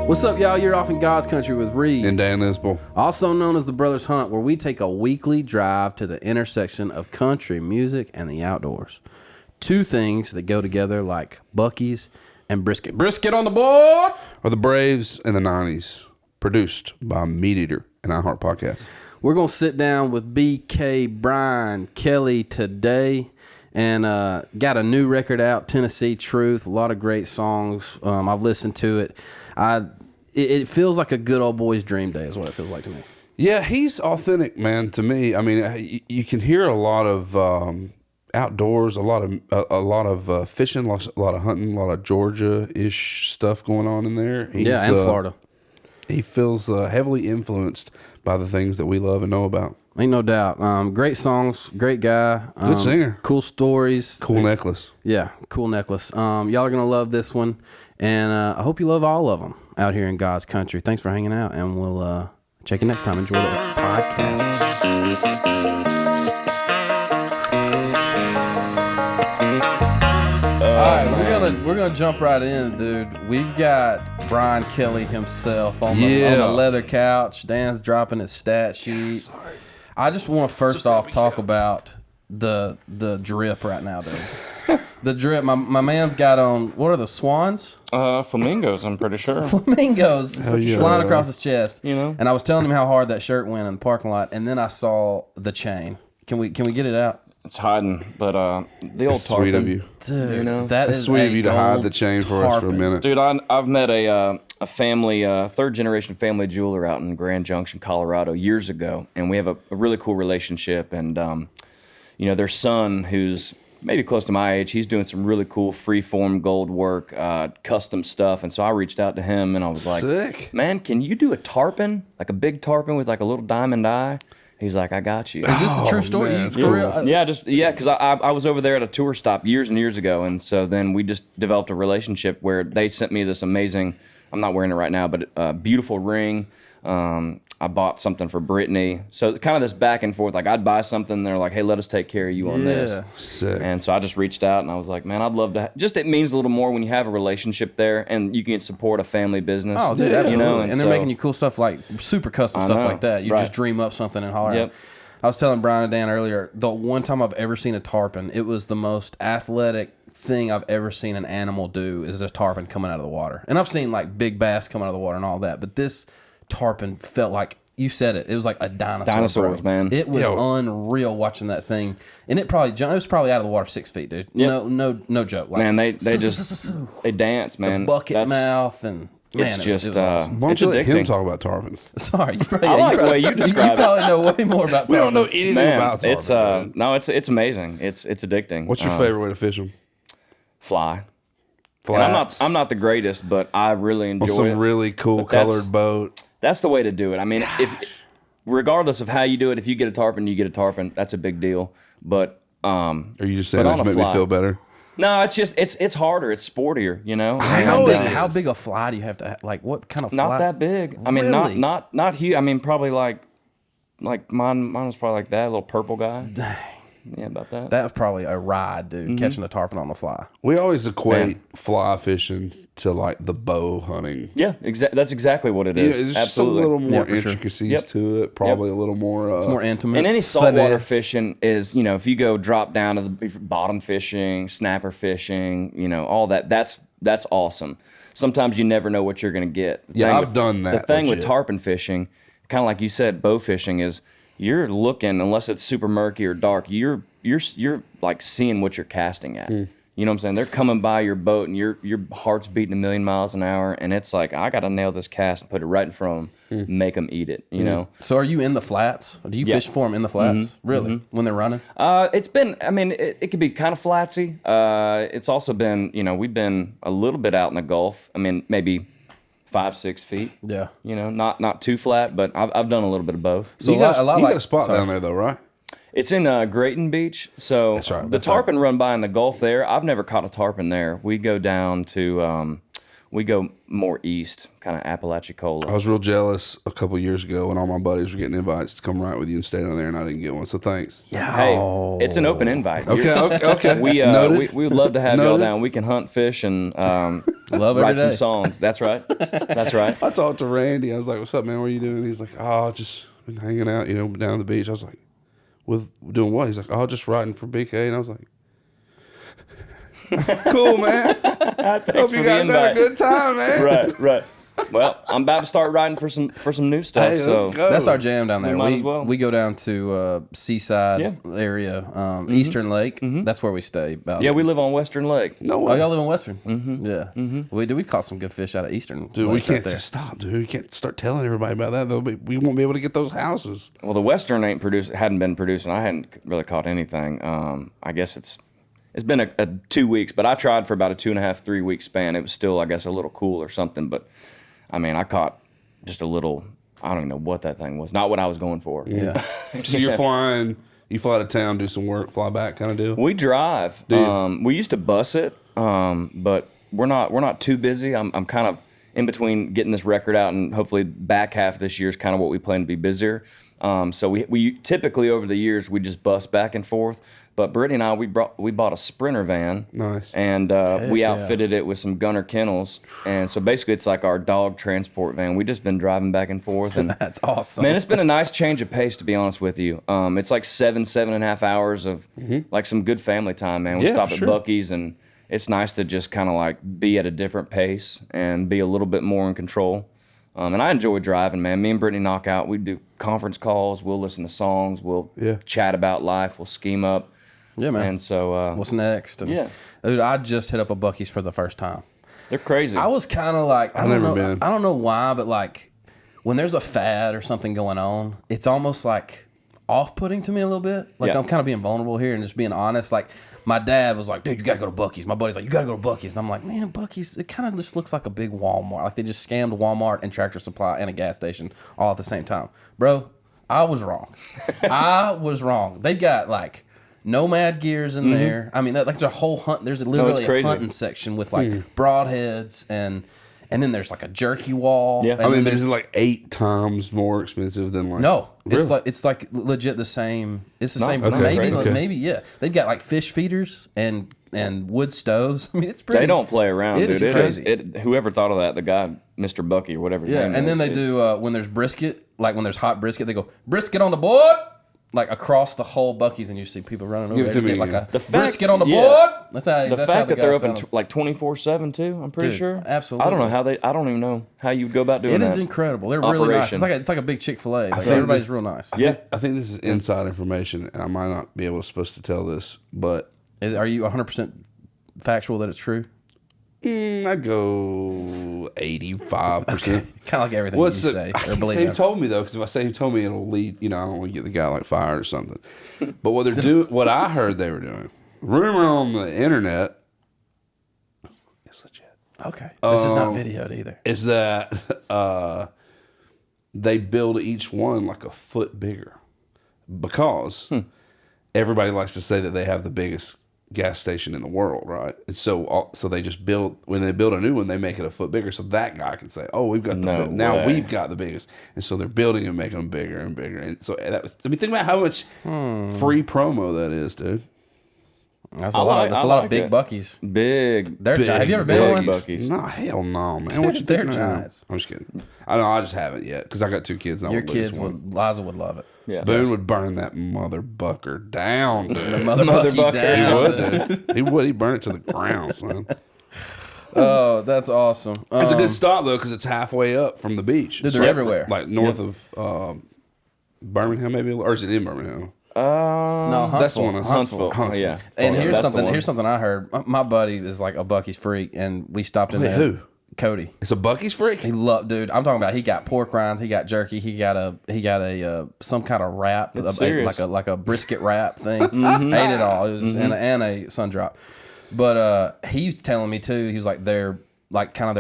What's up, y'all? You're off in God's country with Reid and Dan Isbell, also known as the Brothers Hunt, where we take a weekly drive to the intersection of country music and the outdoors. Two things that go together like Buc-ee's and Brisket. Brisket on the board! Are the Braves in the 90s, produced by MeatEater and iHeart Podcast. We're going to sit down with BK Brian Kelley today and got a new record out, Tennessee Truth. A lot of great songs. I've listened to it. It feels like a good old boy's dream day is what it feels like to me. Yeah, he's authentic, man, to me. I mean, you can hear a lot of outdoors, a lot of fishing, a lot of hunting, a lot of Georgia-ish stuff going on in there. And Florida. He feels heavily influenced by the things that we love and know about. Ain't no doubt. Great songs, great guy. Good singer. Cool stories. Cool necklace. Yeah, cool necklace. Y'all are going to love this one, and I hope you love all of them out here in God's country. Thanks for hanging out, and we'll check you next time. Enjoy the podcast. All right, we're gonna jump right in, dude. We've got Brian Kelley himself on the leather couch. Dan's dropping his stat sheet. I just want to first off talk about the drip right now, dude. The drip. My man's got on, what are the swans? Flamingos, I'm pretty sure. Flamingos flying across his chest. You know. And I was telling him how hard that shirt went in the parking lot, and then I saw the chain. Can we get it out? It's hiding, but the old That's sweet of you. Dude, you know? that's sweet of you to hide the chain for us for a minute. Dude, I've met a family, third generation family jeweler out in Grand Junction, Colorado years ago, and we have a really cool relationship. And their son, who's maybe close to my age, he's doing some really cool freeform gold work, custom stuff. And so I reached out to him and I was like, sick. Man, can you do a tarpon, like a big tarpon with like a little diamond eye? He's like, I got you. Is this a true story? Man, cool. Because I was over there at a tour stop years and years ago, and so then we just developed a relationship where they sent me this amazing, I'm not wearing it right now, but beautiful ring. I bought something for Brittany. So kind of this back and forth, like I'd buy something, and they're like, hey, let us take care of you on this. Sick. And so I just reached out and I was like, man, I'd love to, it means a little more when you have a relationship there and you can support a family business. Oh, dude, absolutely. And they're so, making you cool stuff like super custom stuff like that. You just dream up something and holler. Yep. I was telling Brian and Dan earlier, the one time I've ever seen a tarpon, it was the most athletic thing I've ever seen an animal do is a tarpon coming out of the water. And I've seen like big bass coming out of the water and all that, but this tarpon felt like, you said it was like a dinosaur. Dinosaurs, man. It was unreal watching that thing. And it was probably out of the water 6 feet, dude. Yep. No joke. Like, man, they dance, man. The bucket mouth and... Man, it's just it was awesome. Why don't it's you let him addicting. talk about tarpons? Sorry, I like the way you describe it. You probably know way more about tarpons. We don't know anything about tarpons. It's amazing. It's addicting. What's your favorite way to fish them? Fly. And I'm not the greatest, but I really enjoy some it. Really cool colored boat. That's the way to do it. I mean, regardless of how you do it, if you get a tarpon, you get a tarpon. That's a big deal. But are you just saying that to make me feel better? No, it's just it's harder. It's sportier, you know. I know. How big a fly do you have to have? Like what kind of fly? Not that big. I mean, really? not huge. I mean, probably like mine was probably like that, a little purple guy. Dang. Yeah, about that. That was probably a ride, dude. Catching a tarpon on the fly. We always equate fly fishing to like the bow hunting. Yeah, that's exactly what it is. There's absolutely. just a little more sure. intricacies to it. Probably a little more. It's more intimate. And any saltwater fishing is, if you go drop down to the bottom fishing, snapper fishing, all that. That's awesome. Sometimes you never know what you're going to get. I've done that. The thing with tarpon fishing, kind of like you said, bow fishing is you're looking, unless it's super murky or dark, you're like seeing what you're casting at. You know what I'm saying? They're coming by your boat and your heart's beating 1,000,000 miles an hour, and it's like, I got to nail this cast and put it right in front of them, make them eat it, you know? So are you in the flats? Do you fish for them in the flats? Really? When they're running? It's been, I mean, it can be kind of flatsy. It's also been, we've been a little bit out in the Gulf. I mean, maybe 5-6 feet. Yeah. Not too flat, but I've done a little bit of both. So you got a spot down there though, right? It's in Grayton Beach. So the tarpon run by in the Gulf there. I've never caught a tarpon there. We go down to we go more east, kind of Apalachicola. I was real jealous a couple years ago when all my buddies were getting invites to come right with you and stay down there, and I didn't get one. So thanks. Yeah. Hey, it's an open invite. Okay. We would love to have y'all down. We can hunt, fish, and write some songs. That's right. That's right. I talked to Randy. I was like, "What's up, man? What are you doing?" He's like, "Oh, just been hanging out, down the beach." I was like, "With doing what?" He's like, "Oh, just riding for Buc-ee." And I was like, "Cool, man. Hope you guys had a good time, man." Right. Well, I'm about to start riding for some new stuff. Hey, so let's go. That's our jam down there. might as well. We go down to Seaside area, Eastern Lake. That's where we stay. Yeah, we live on Western Lake. No Oh, way. y'all live in Western? Yeah. We've caught some good fish out of Eastern. Dude, Lake we can't out there. stop, dude. We can't start telling everybody about that. We won't be able to get those houses. Well, the Western hadn't been producing. I hadn't really caught anything. I guess it's been a 2 weeks, but I tried for about a 2.5, 3 week span. It was still, I guess, a little cool or something. But I mean, I caught just a little. I don't even know what that thing was. Not what I was going for. Yeah. So you're flying. You fly to town, do some work, fly back, kind of deal. We drive. We used to bus it, but we're not too busy. I'm kind of in between getting this record out, and hopefully back half of this year is kind of what we plan to be busier. So we typically over the years we just bus back and forth. But Brittany and I, we bought a Sprinter van. Nice. And we outfitted it with some Gunner kennels. And so basically it's like our dog transport van. We've just been driving back and forth. And That's awesome. man, it's been a nice change of pace, to be honest with you. It's like 7.5 hours of like some good family time, man. We stop at Buc-ee's, and it's nice to just kind of like be at a different pace and be a little bit more in control. And I enjoy driving, man. Me and Brittany knock out. We do conference calls. We'll listen to songs. We'll chat about life. We'll scheme up. Yeah, man. And so, what's next? And, yeah. Dude, I just hit up a Buc-ee's for the first time. They're crazy. I was kind of like, I never been. don't know why, but like when there's a fad or something going on, it's almost like off-putting to me a little bit. Like I'm kind of being vulnerable here and just being honest. Like my dad was like, dude, you got to go to Buc-ee's. My buddy's like, you got to go to Buc-ee's. And I'm like, man, Buc-ee's, it kind of just looks like a big Walmart. Like they just scammed Walmart and Tractor Supply and a gas station all at the same time. Bro, I was wrong. I was wrong. They've got like nomad gears in there. I mean, there's a whole hunt. There's literally a hunting section with like broadheads and then there's like a jerky wall. Yeah. And I mean, there's this is like 8 times more expensive than like. no. Really? It's like legit the same. It's the same. okay, Maybe okay. maybe yeah. They've got like fish feeders and wood stoves. I mean, it's pretty. They don't play around, It dude. is crazy. Whoever thought of that, the guy, Mr. Buc-ee or whatever his Yeah, name and then was, they do when there's brisket, like when there's hot brisket, they go brisket on the board, like across the whole Buc-ee's, and you see people running over Give it there to to me get like again. a brisket on the yeah. board. That's how. The that's how fact the that they're guys open sound. like 24/7 too, I'm pretty Dude, sure. absolutely. I don't know how I don't even know how you would go about doing It that. is incredible. They're really nice. Operation. It's like a big Chick-fil-A. Like think everybody's this- real nice. I think this is inside information, and I might not be supposed to tell this, but Are you 100% factual that it's true? I'd go 85%. Kind of like everything What's you it? say I or can't believe say in. he told me though, because if I say he told me, it'll lead. I don't want to get the guy like fired or something. But what they're doing, what I heard they were doing, rumor on the internet, it's legit. Okay. This is not videoed either. Is that they build each one like a foot bigger because everybody likes to say that they have the biggest gas station in the world, right? And so they just build, when they build a new one, they make it a foot bigger so that guy can say, oh, we've got now we've got the biggest. And so they're building and making them bigger and bigger. And so think about how much free promo that is, dude. That's a lot of big it. Buc-ee's. Big. They're giant. Have you ever been to one? Buc-ee's. No, hell no, man. What you They're think? giants. I'm just kidding. I know, I just haven't yet because I got 2 kids. And Your kids Liza would love it. Yeah. Boone would burn that mother bucker down, dude. Mother Buc-ee down. He would, dude. He would. He'd burn it to the ground, son. Oh, that's awesome. It's a good stop though because it's halfway up from the beach. Dude, they're everywhere. Like north of Birmingham, maybe, or is it in Birmingham? No, Huntsville. That's the one. Huntsville. Huntsville. Yeah. And Yeah, here's that's the something. one. Here's something I heard. My buddy is like a Buc-ee's freak, and we stopped in Wait, there. who? Cody. It's a Buc-ee's freak. He loved, dude. I'm talking about. He got pork rinds. He got jerky. He got a some kind of wrap, serious. like a brisket wrap thing. Ate it all. It was and a sun drop. But he was telling me too. He was like their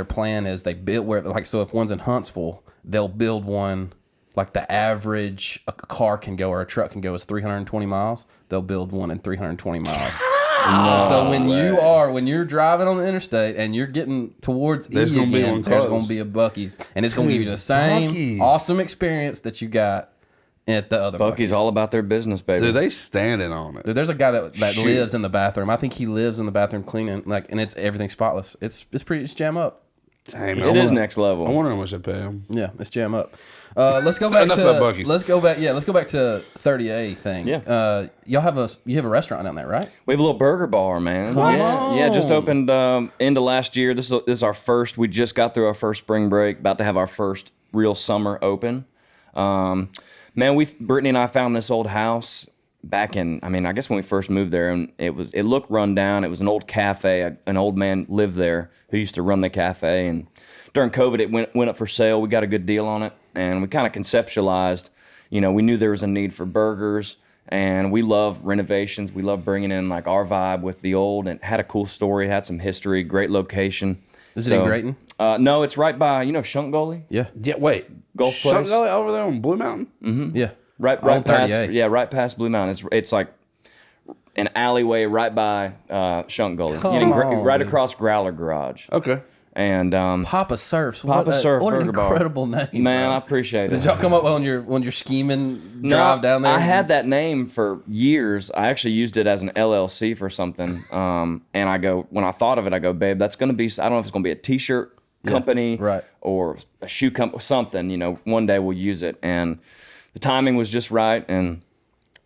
plan is they build where like so if one's in Huntsville, they'll build one. Like the average a car can go or a truck can go is 320 miles. They'll build one in 320 miles. So when you're driving on the interstate and you're getting towards There's E gonna be again, one there's close. going to be a Buc-ee's, and it's going to give you the same Buc-ee's. awesome experience that you got at the other Buc-ee's all about their business, baby. Dude, they standing on it. Dude, there's a guy that lives in the bathroom. I think he lives in the bathroom cleaning, and it's everything spotless. It's jam up. Damn, It is next level. I wonder how much they pay them. Yeah, it's jam up. Let's go back Enough to about Buc-ee's. let's go back to 30A thing. Yeah. You have a restaurant down there, right? We have a little burger bar, man. What? Yeah, just opened into last year. This is our first. We just got through our first spring break. About to have our first real summer open. Man, Brittany and I found this old house back in. I mean, I guess when we first moved there, and it looked run down. It was an old cafe. An old man lived there who used to run the cafe, and during COVID, it went up for sale. We got a good deal on it, and we kind of conceptualized. We knew there was a need for burgers. And we love renovations. We love bringing in like our vibe with the old, and it had a cool story, had some history, great location. Is it in Grayton? No, it's right by, Shunk Gully? Yeah. Yeah, wait. Golf Shut place? Gully over there on Blue Mountain? Mm-hmm. Yeah. Right On past 38. right past Blue Mountain. It's like an alleyway right by Shunk Gully. Come on, right dude. across Growler Garage. Okay. And Papa Surfs. Papa Surf What an Burger Bar. incredible name. man, bro. I appreciate it. Did y'all come up on your scheming drive down there? I had that name for years. I actually used it as an LLC for something. And when I thought of it, I go, babe, that's going to be, I don't know if it's going to be a t-shirt company right. or a shoe company, something, one day we'll use it. And the timing was just right. And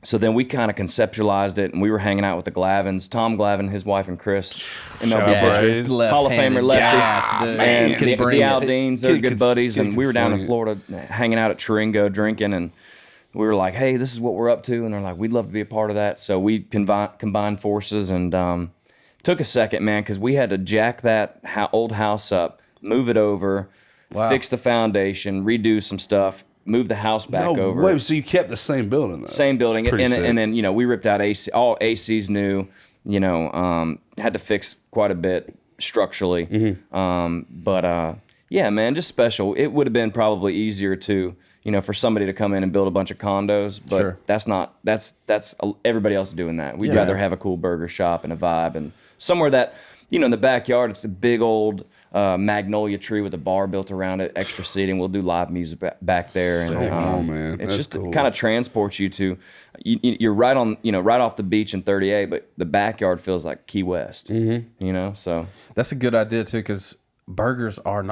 so then we kind of conceptualized it, and we were hanging out with the Glavins, Tom Glavin, his wife, and Chris, Shout out MLB Braves. pitcher, Hall of Famer lefty, gas, dude. and Could the bring it. Aldeans, they're Kid good could- buddies, kid and could we were down sling in it. Florida hanging out at Taringo, drinking, and we were like, hey, this is what we're up to, and they're like, we'd love to be a part of that. So we combined forces, and took a second, man, because we had to jack that old house up, move it over, fix the foundation, redo some stuff, move the house back over. Wait, so you kept the same building though? Same building, Pretty sick. and then we ripped out AC, all ACs new. Had to fix quite a bit structurally. But yeah, man, just special. It would have been probably easier to for somebody to come in and build a bunch of condos, but Sure. that's everybody else is doing that. We'd rather have a cool burger shop and a vibe and somewhere that in the backyard it's a big old magnolia tree with a bar built around it, extra seating. We'll do live music back there, and man, it's that's just cool. kind of transports you to you're right on right off the beach in 38, but the backyard feels like Key West. So That's a good idea too, because burgers are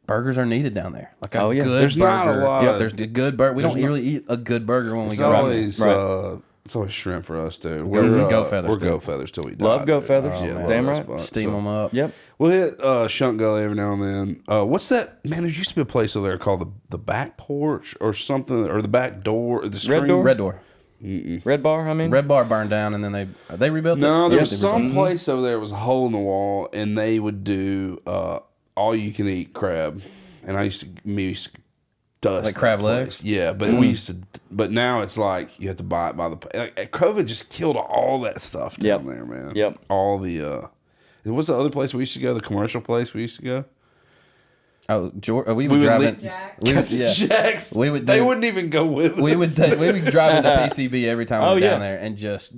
burgers are needed down there. Like a good There's burger. not a lot of- There's a good burger. We don't really eat a good burger when we It's go down always Right. it's always shrimp for us, dude. Go feathers, We're dude. go feathers till we die. Love go dude. feathers. Yeah, love Damn those right. spots. Steam So- them up. Yep. We'll hit Shunk Gully every now and then. What's that? Man, there used to be a place over there called the back porch or something, or the back door, the screen. Door? Red Door. Red Bar, I mean. Red Bar burned down, and then they rebuilt it. No, there Yeah, was they some rebuilt it. place over there. It was a hole in the wall, and they would do all you can eat crab. And I used to dust Like that crab place. legs? Yeah, but we used to. But now it's like you have to buy it by the. COVID just killed all that stuff down there, man. Yep. All the. What's the other place we used to go? The commercial place we used to go. Oh, we We would would drive leave- it. We would, yeah. Jack's. We would They do- wouldn't even go with us. We would drive into PCB every time we Oh, were yeah. down there and just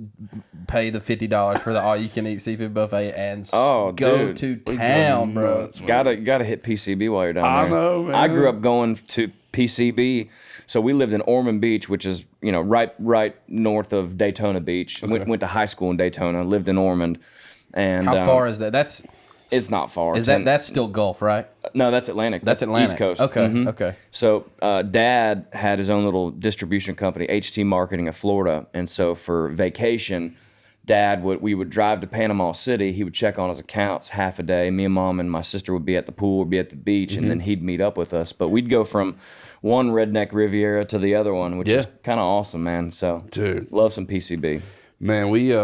pay the $50 for the all-you-can-eat seafood buffet and Oh, go dude. to We go town, bro. nuts, man. Gotta hit PCB while you're down I there. know, man. I grew up going to PCB, so we lived in Ormond Beach, which is right north of Daytona Beach. Went to high school in Daytona, lived in Ormond, and How far is that? it's not far. That's still Gulf, right? No, that's Atlantic. That's Atlantic. East Coast. Okay, Mhm. okay. So Dad had his own little distribution company, HT Marketing of Florida, and so for vacation, we would drive to Panama City. He would check on his accounts half a day. Me and Mom and my sister would be at the pool, would be at the beach, and then he'd meet up with us. But we'd go from one redneck Riviera to the other one, which is kind of awesome, man. So, Dude. love some PCB. Man, we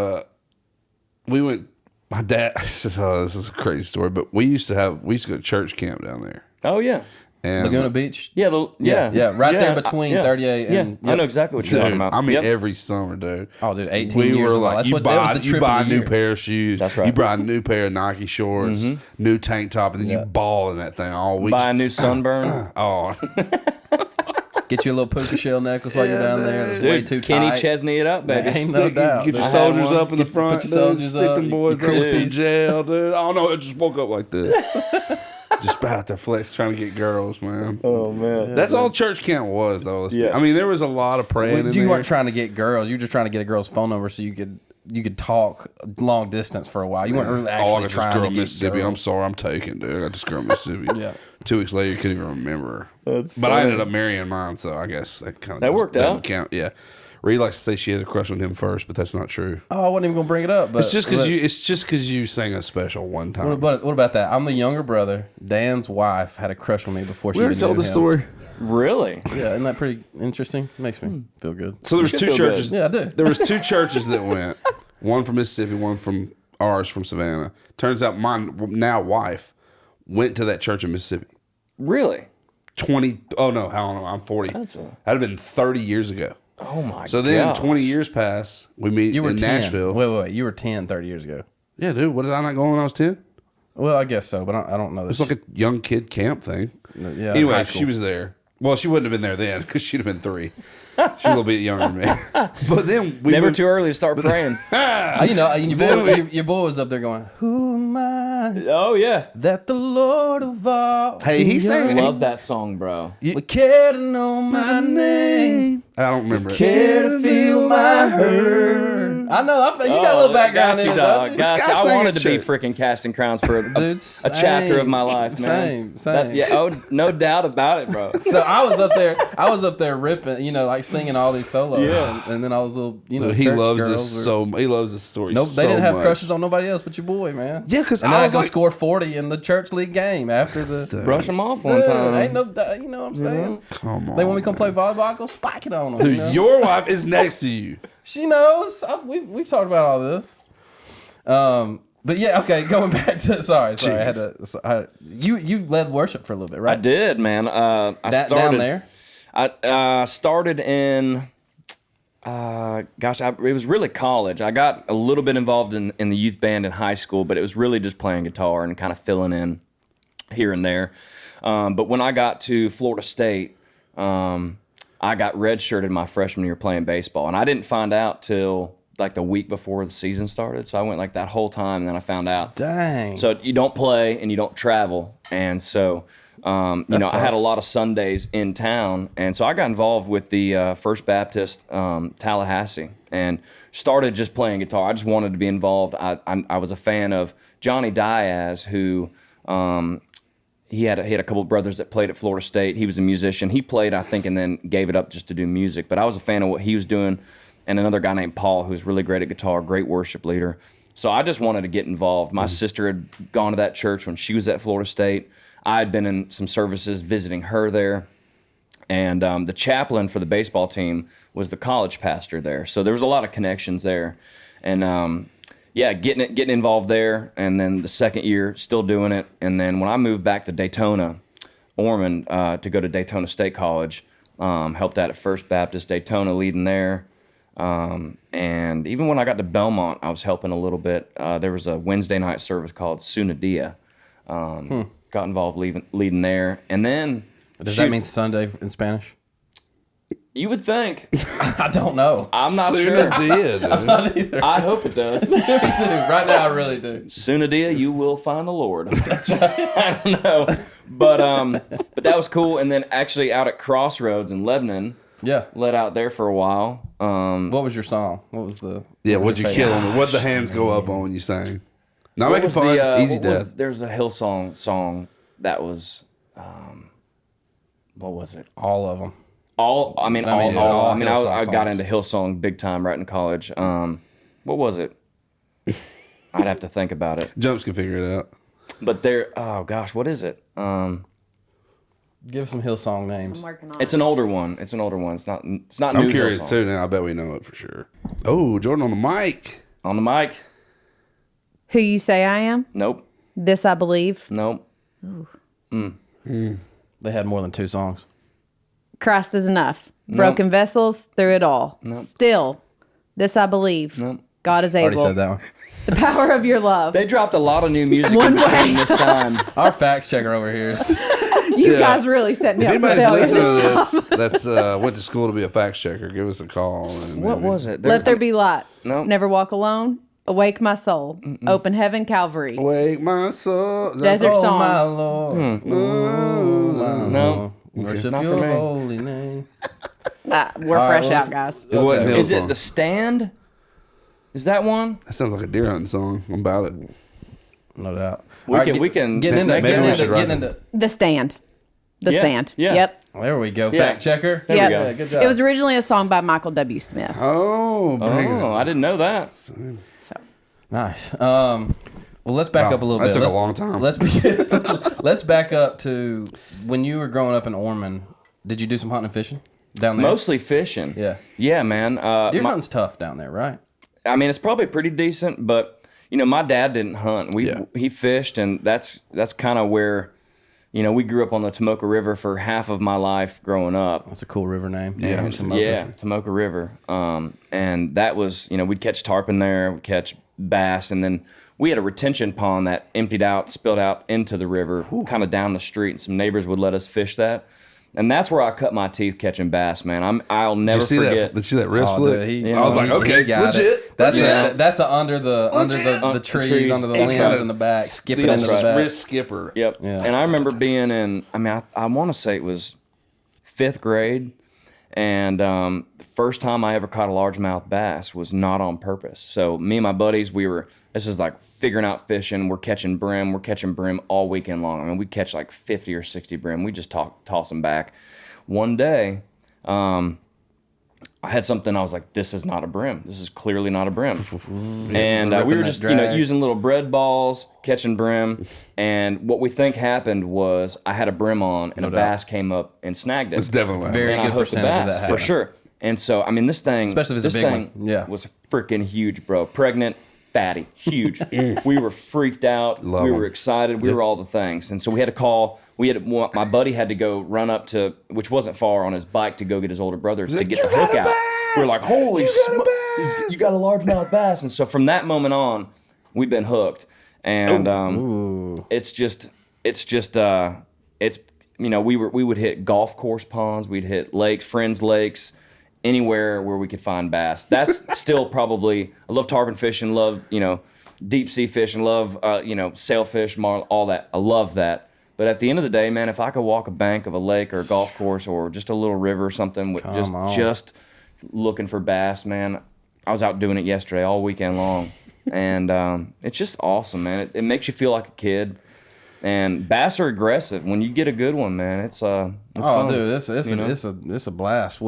went. My dad. This is a crazy story, but we used to go to church camp down there. Oh yeah, And Laguna Beach? yeah, Yeah, right there between 38 and... I know exactly what you're talking dude, about. I mean, Yep. every summer, dude. Oh, dude, 18 We years were ago. like, That's you what buy, that was the you trip buy of a the new year. pair of shoes. That's right. You buy a new pair of Nike shorts, new tank top, and then you ball in that thing all week. Buy a new Sunburn. Oh, Get you a little puka shell necklace while you're down there. It's way too Kenny tight. Chesney it up, baby. Ain't no doubt. Get your dude. soldiers up in the front. Put your soldiers Stick up. them boys your up in Christies. jail, dude. Oh no, it just woke up like this. Just about to flex trying to get girls, man. Oh man, That's all church camp was, though. Yeah. I mean, there was a lot of praying in You there. weren't trying to get girls. You were just trying to get a girl's phone number so you could talk long distance for a while. You weren't really I actually got this trying girl to in get Mississippi. girls. I'm sorry, I'm taken, dude. I got this girl in Mississippi. Yeah. 2 weeks later, you couldn't even remember her. That's But I funny. ended up marrying mine, so I guess that kind of That worked out. Count. Yeah. Reid likes to say she had a crush on him first, but that's not true. Oh, I wasn't even gonna bring it up. But It's just because you sang a special one time. What about that? I'm the younger brother. Dan's wife had a crush on me before she We already even told knew the him. story. Really? Yeah, isn't that pretty interesting? Makes me feel good. So there was You two feel churches. good. Yeah, I do. There was 2 churches that went. One from Mississippi, one from ours from Savannah. Turns out my now wife went to that church in Mississippi. Really? 20. Oh no, how long? I'm 40. That'd have been 30 years ago. Oh my god. So then 20 years pass. We meet You were in 10. Nashville. Wait. You were 10 30 years ago. Yeah, dude. What did I not go when I was 10? Well, I guess so, but I don't know this. It's like a young kid camp thing. Yeah, high Anyway, school. she was there. Well, she wouldn't have been there then because she'd have been 3. She's a little bit younger than me. But then we Never moved- too early to start praying. Your boy was up there going, "Who am I Oh yeah. that the Lord of all Hey, he sang. Love that song, bro. would care to know my name, I don't remember it. care to feel my hurt." I know. You got a little background in it, don't you? Gosh, guy I sang wanted a to be church. freaking casting crowns for a Dude, chapter of my life, man. Same. Yeah, oh, no doubt about it, bro. So I was up there ripping, like singing all these solos. Yeah. And then I was a little, He church loves girls this were- so. He loves this story. Nope, so they didn't have much. crushes on nobody else but your boy, man. Yeah, because And then I I was go like, score 40 in the church league game after the. Brush them off one Dude, time. ain't no, you know what I'm saying? come on, They want me to come play volleyball, I go spike it on them. Dude, you know? your wife is next to you. She knows. We've talked about all this. But yeah, okay. Going back to sorry, I had to. You led worship for a little bit, right? I did, man. I started down there. I started in, it was really college. I got a little bit involved in the youth band in high school, but it was really just playing guitar and kind of filling in here and there. But when I got to Florida State, I got redshirted my freshman year playing baseball, and I didn't find out till like the week before the season started. So I went like that whole time, and then I found out. Dang. So you don't play and you don't travel, and so I had a lot of Sundays in town, and so I got involved with the First Baptist Tallahassee and started just playing guitar. I just wanted to be involved. I was a fan of Johnny Diaz, who he had a couple of brothers that played at Florida State. He was a musician. He played, I think, and then gave it up just to do music. But I was a fan of what he was doing, and another guy named Paul, who's really great at guitar, great worship leader. So I just wanted to get involved. My sister had gone to that church when she was at Florida State. I had been in some services visiting her there. And the chaplain for the baseball team was the college pastor there. So there was a lot of connections there. And getting involved there. And then the second year, still doing it. And then when I moved back to Daytona, Ormond, to go to Daytona State College, helped out at First Baptist Daytona, leading there. And even when I got to Belmont, I was helping a little bit. There was a Wednesday night service called Sunadia. Got involved leading there. And then... Does that mean Sunday in Spanish? You would think. I don't know. I'm not sure. I'm not either. I hope it does. Me too. Right now, I really do. Sunadia, you will find the Lord. That's right. I don't know. But that was cool. And then actually out at Crossroads in Lebanon, Yeah. led out there for a while. What was your song? What was the? Yeah, what was what'd you your kill favorite? him? What'd the hands go up on when you sang? Not What making was fun. Easy death. There's a Hillsong song that was, what was it? All of them. I got songs. into Hillsong big time right in college. What was it? I'd have to think about it. Jumps can figure it out. But oh gosh, what is it? Give some Hillsong names. I'm working on It's an older one. It's not new. I'm curious Hillsong. too now. I bet we know it for sure. Oh, Jordan on the mic. On the mic? Who you say I am? Nope. This I believe. Nope. They had more than 2 songs. Christ is enough. Broken vessels through it all. Still, this I believe. Nope. God is Already able. said that one. The power of your love. They dropped a lot of new music One in between way. this time. Our facts checker over here is You guys really set me If up for anybody's failure. listening to this, that's went to school to be a fact checker, give us a call. And What maybe- was it? Let there be light. No. Never walk alone. Awake my soul. Open heaven, Calvary. Wake my soul. Desert Oh song. my Lord. Oh, my No. Lord. Worship Not for your me. holy name. We're All right, fresh well, out, guys. It wasn't Okay. Is it Hillsong. The Stand? Is that one? That sounds like a deer hunting song. I'm about it. No doubt. We All can- get- we can- Getting into, maybe getting we into, should write getting it. into. The Stand. The Yeah, Stand. yeah. Yep. There we go. Yeah. Fact checker. There we Yep. go. Yeah, good job. It was originally a song by Michael W. Smith. Oh, bring Oh, it. I didn't know that. So Nice. Well, let's back Wow, up a little that bit. took a Let's- long time. Let's back up to when you were growing up in Ormond. Did you do some hunting and fishing down there? Mostly fishing. Yeah. Yeah, man. Deer hunting's tough down there, right? I mean, it's probably pretty decent, but my dad didn't hunt. He fished, and that's kind of where, we grew up on the Tomoka River for half of my life growing up. That's a cool river name. Yeah, Tomoka River. And that was, we'd catch tarpon there, we'd catch bass, and then we had a retention pond that emptied out, spilled out into the river, kind of down the street, and some neighbors would let us fish that. And that's where I cut my teeth catching bass, man. I'll never Did you see forget. that? Did you see that wrist Oh, flip? dude, I was like, okay, he got legit. it. That's legit. that's a under the trees, trees. under the It's limbs kinda in the back, skipping the into the old back. wrist skipper. Yep. Yeah. And I remember being in, I want to say it was 5th grade. And the first time I ever caught a largemouth bass was not on purpose. So me and my buddies, this is like figuring out fishing. We're catching brim all weekend long. I mean, we catch like 50 or 60 brim. We just toss them back. One day, I had something, I was like, this is not a brim. This is clearly not a brim. And we Ripping were that just, drag. using little bread balls, catching brim. And what we think happened was I had a brim on and a doubt. bass came up and snagged it. It's definitely what Very And I good hooked the percentage of bass, that for happening. sure. And so, I mean, this thing, Especially if it's a this big thing one. Yeah. was freaking huge, bro. Pregnant, fatty, huge. We were freaked out. Love we 'em. were excited. We were all the things. And so we had to call. My buddy had to go run up to, which wasn't far, on his bike to go get his older brothers to like, get "You the hook got a out. bass! We were like, holy You got a smoke, bass!" you got a largemouth bass. And so from that moment on, we've been hooked. And we would hit golf course ponds, we'd hit lakes, friends' lakes, anywhere where we could find bass. That's still probably, I love tarpon fishing, love, deep sea fishing, love, sailfish, marlin, all that. I love that. But at the end of the day, man, if I could walk a bank of a lake or a golf course or just a little river or something with just looking for bass, man, I was out doing it yesterday all weekend long. And it's just awesome, man. It makes you feel like a kid. And bass are aggressive. When you get a good one, man, it's fun. Dude, it's a blast.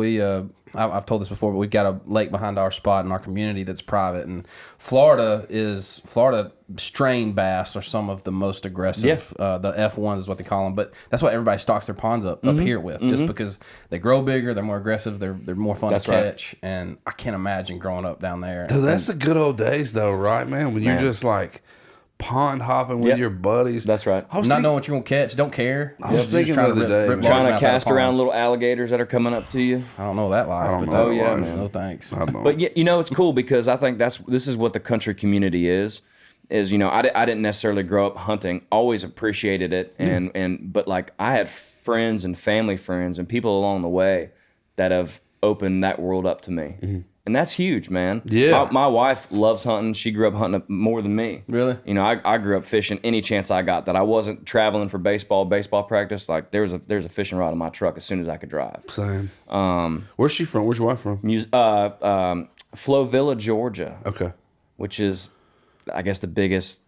I've told this before, but we've got a lake behind our spot in our community that's private, and Florida strain bass are some of the most aggressive. The F1s is what they call them, but that's what everybody stocks their ponds up here with, just because they grow bigger, they're more aggressive, they're more fun to right. catch, and I can't imagine growing up down there. Dude, that's the good old days, though, right, man? When you're just like pond hopping with Yep. your buddies. That's right. I was Not thinking- knowing what you're gonna catch, don't care. I was You're just thinking trying the to other day, man. Trying largemouth to out cast of around ponds. little alligators that are coming up to you. I don't know that life. I don't but know that yeah, life. man. No thanks. I don't know. But it's cool because I think this is what the country community is I didn't necessarily grow up hunting, always appreciated it, but like I had friends and family friends and people along the way that have opened that world up to me. And that's huge, man. Yeah. My wife loves hunting. She grew up hunting more than me. Really? I grew up fishing any chance I got that I wasn't traveling for baseball practice. Like there's a fishing rod in my truck as soon as I could drive. Same. Where's she from? Where's your wife from? Flovilla, Georgia. Okay. Which is, I guess, the biggest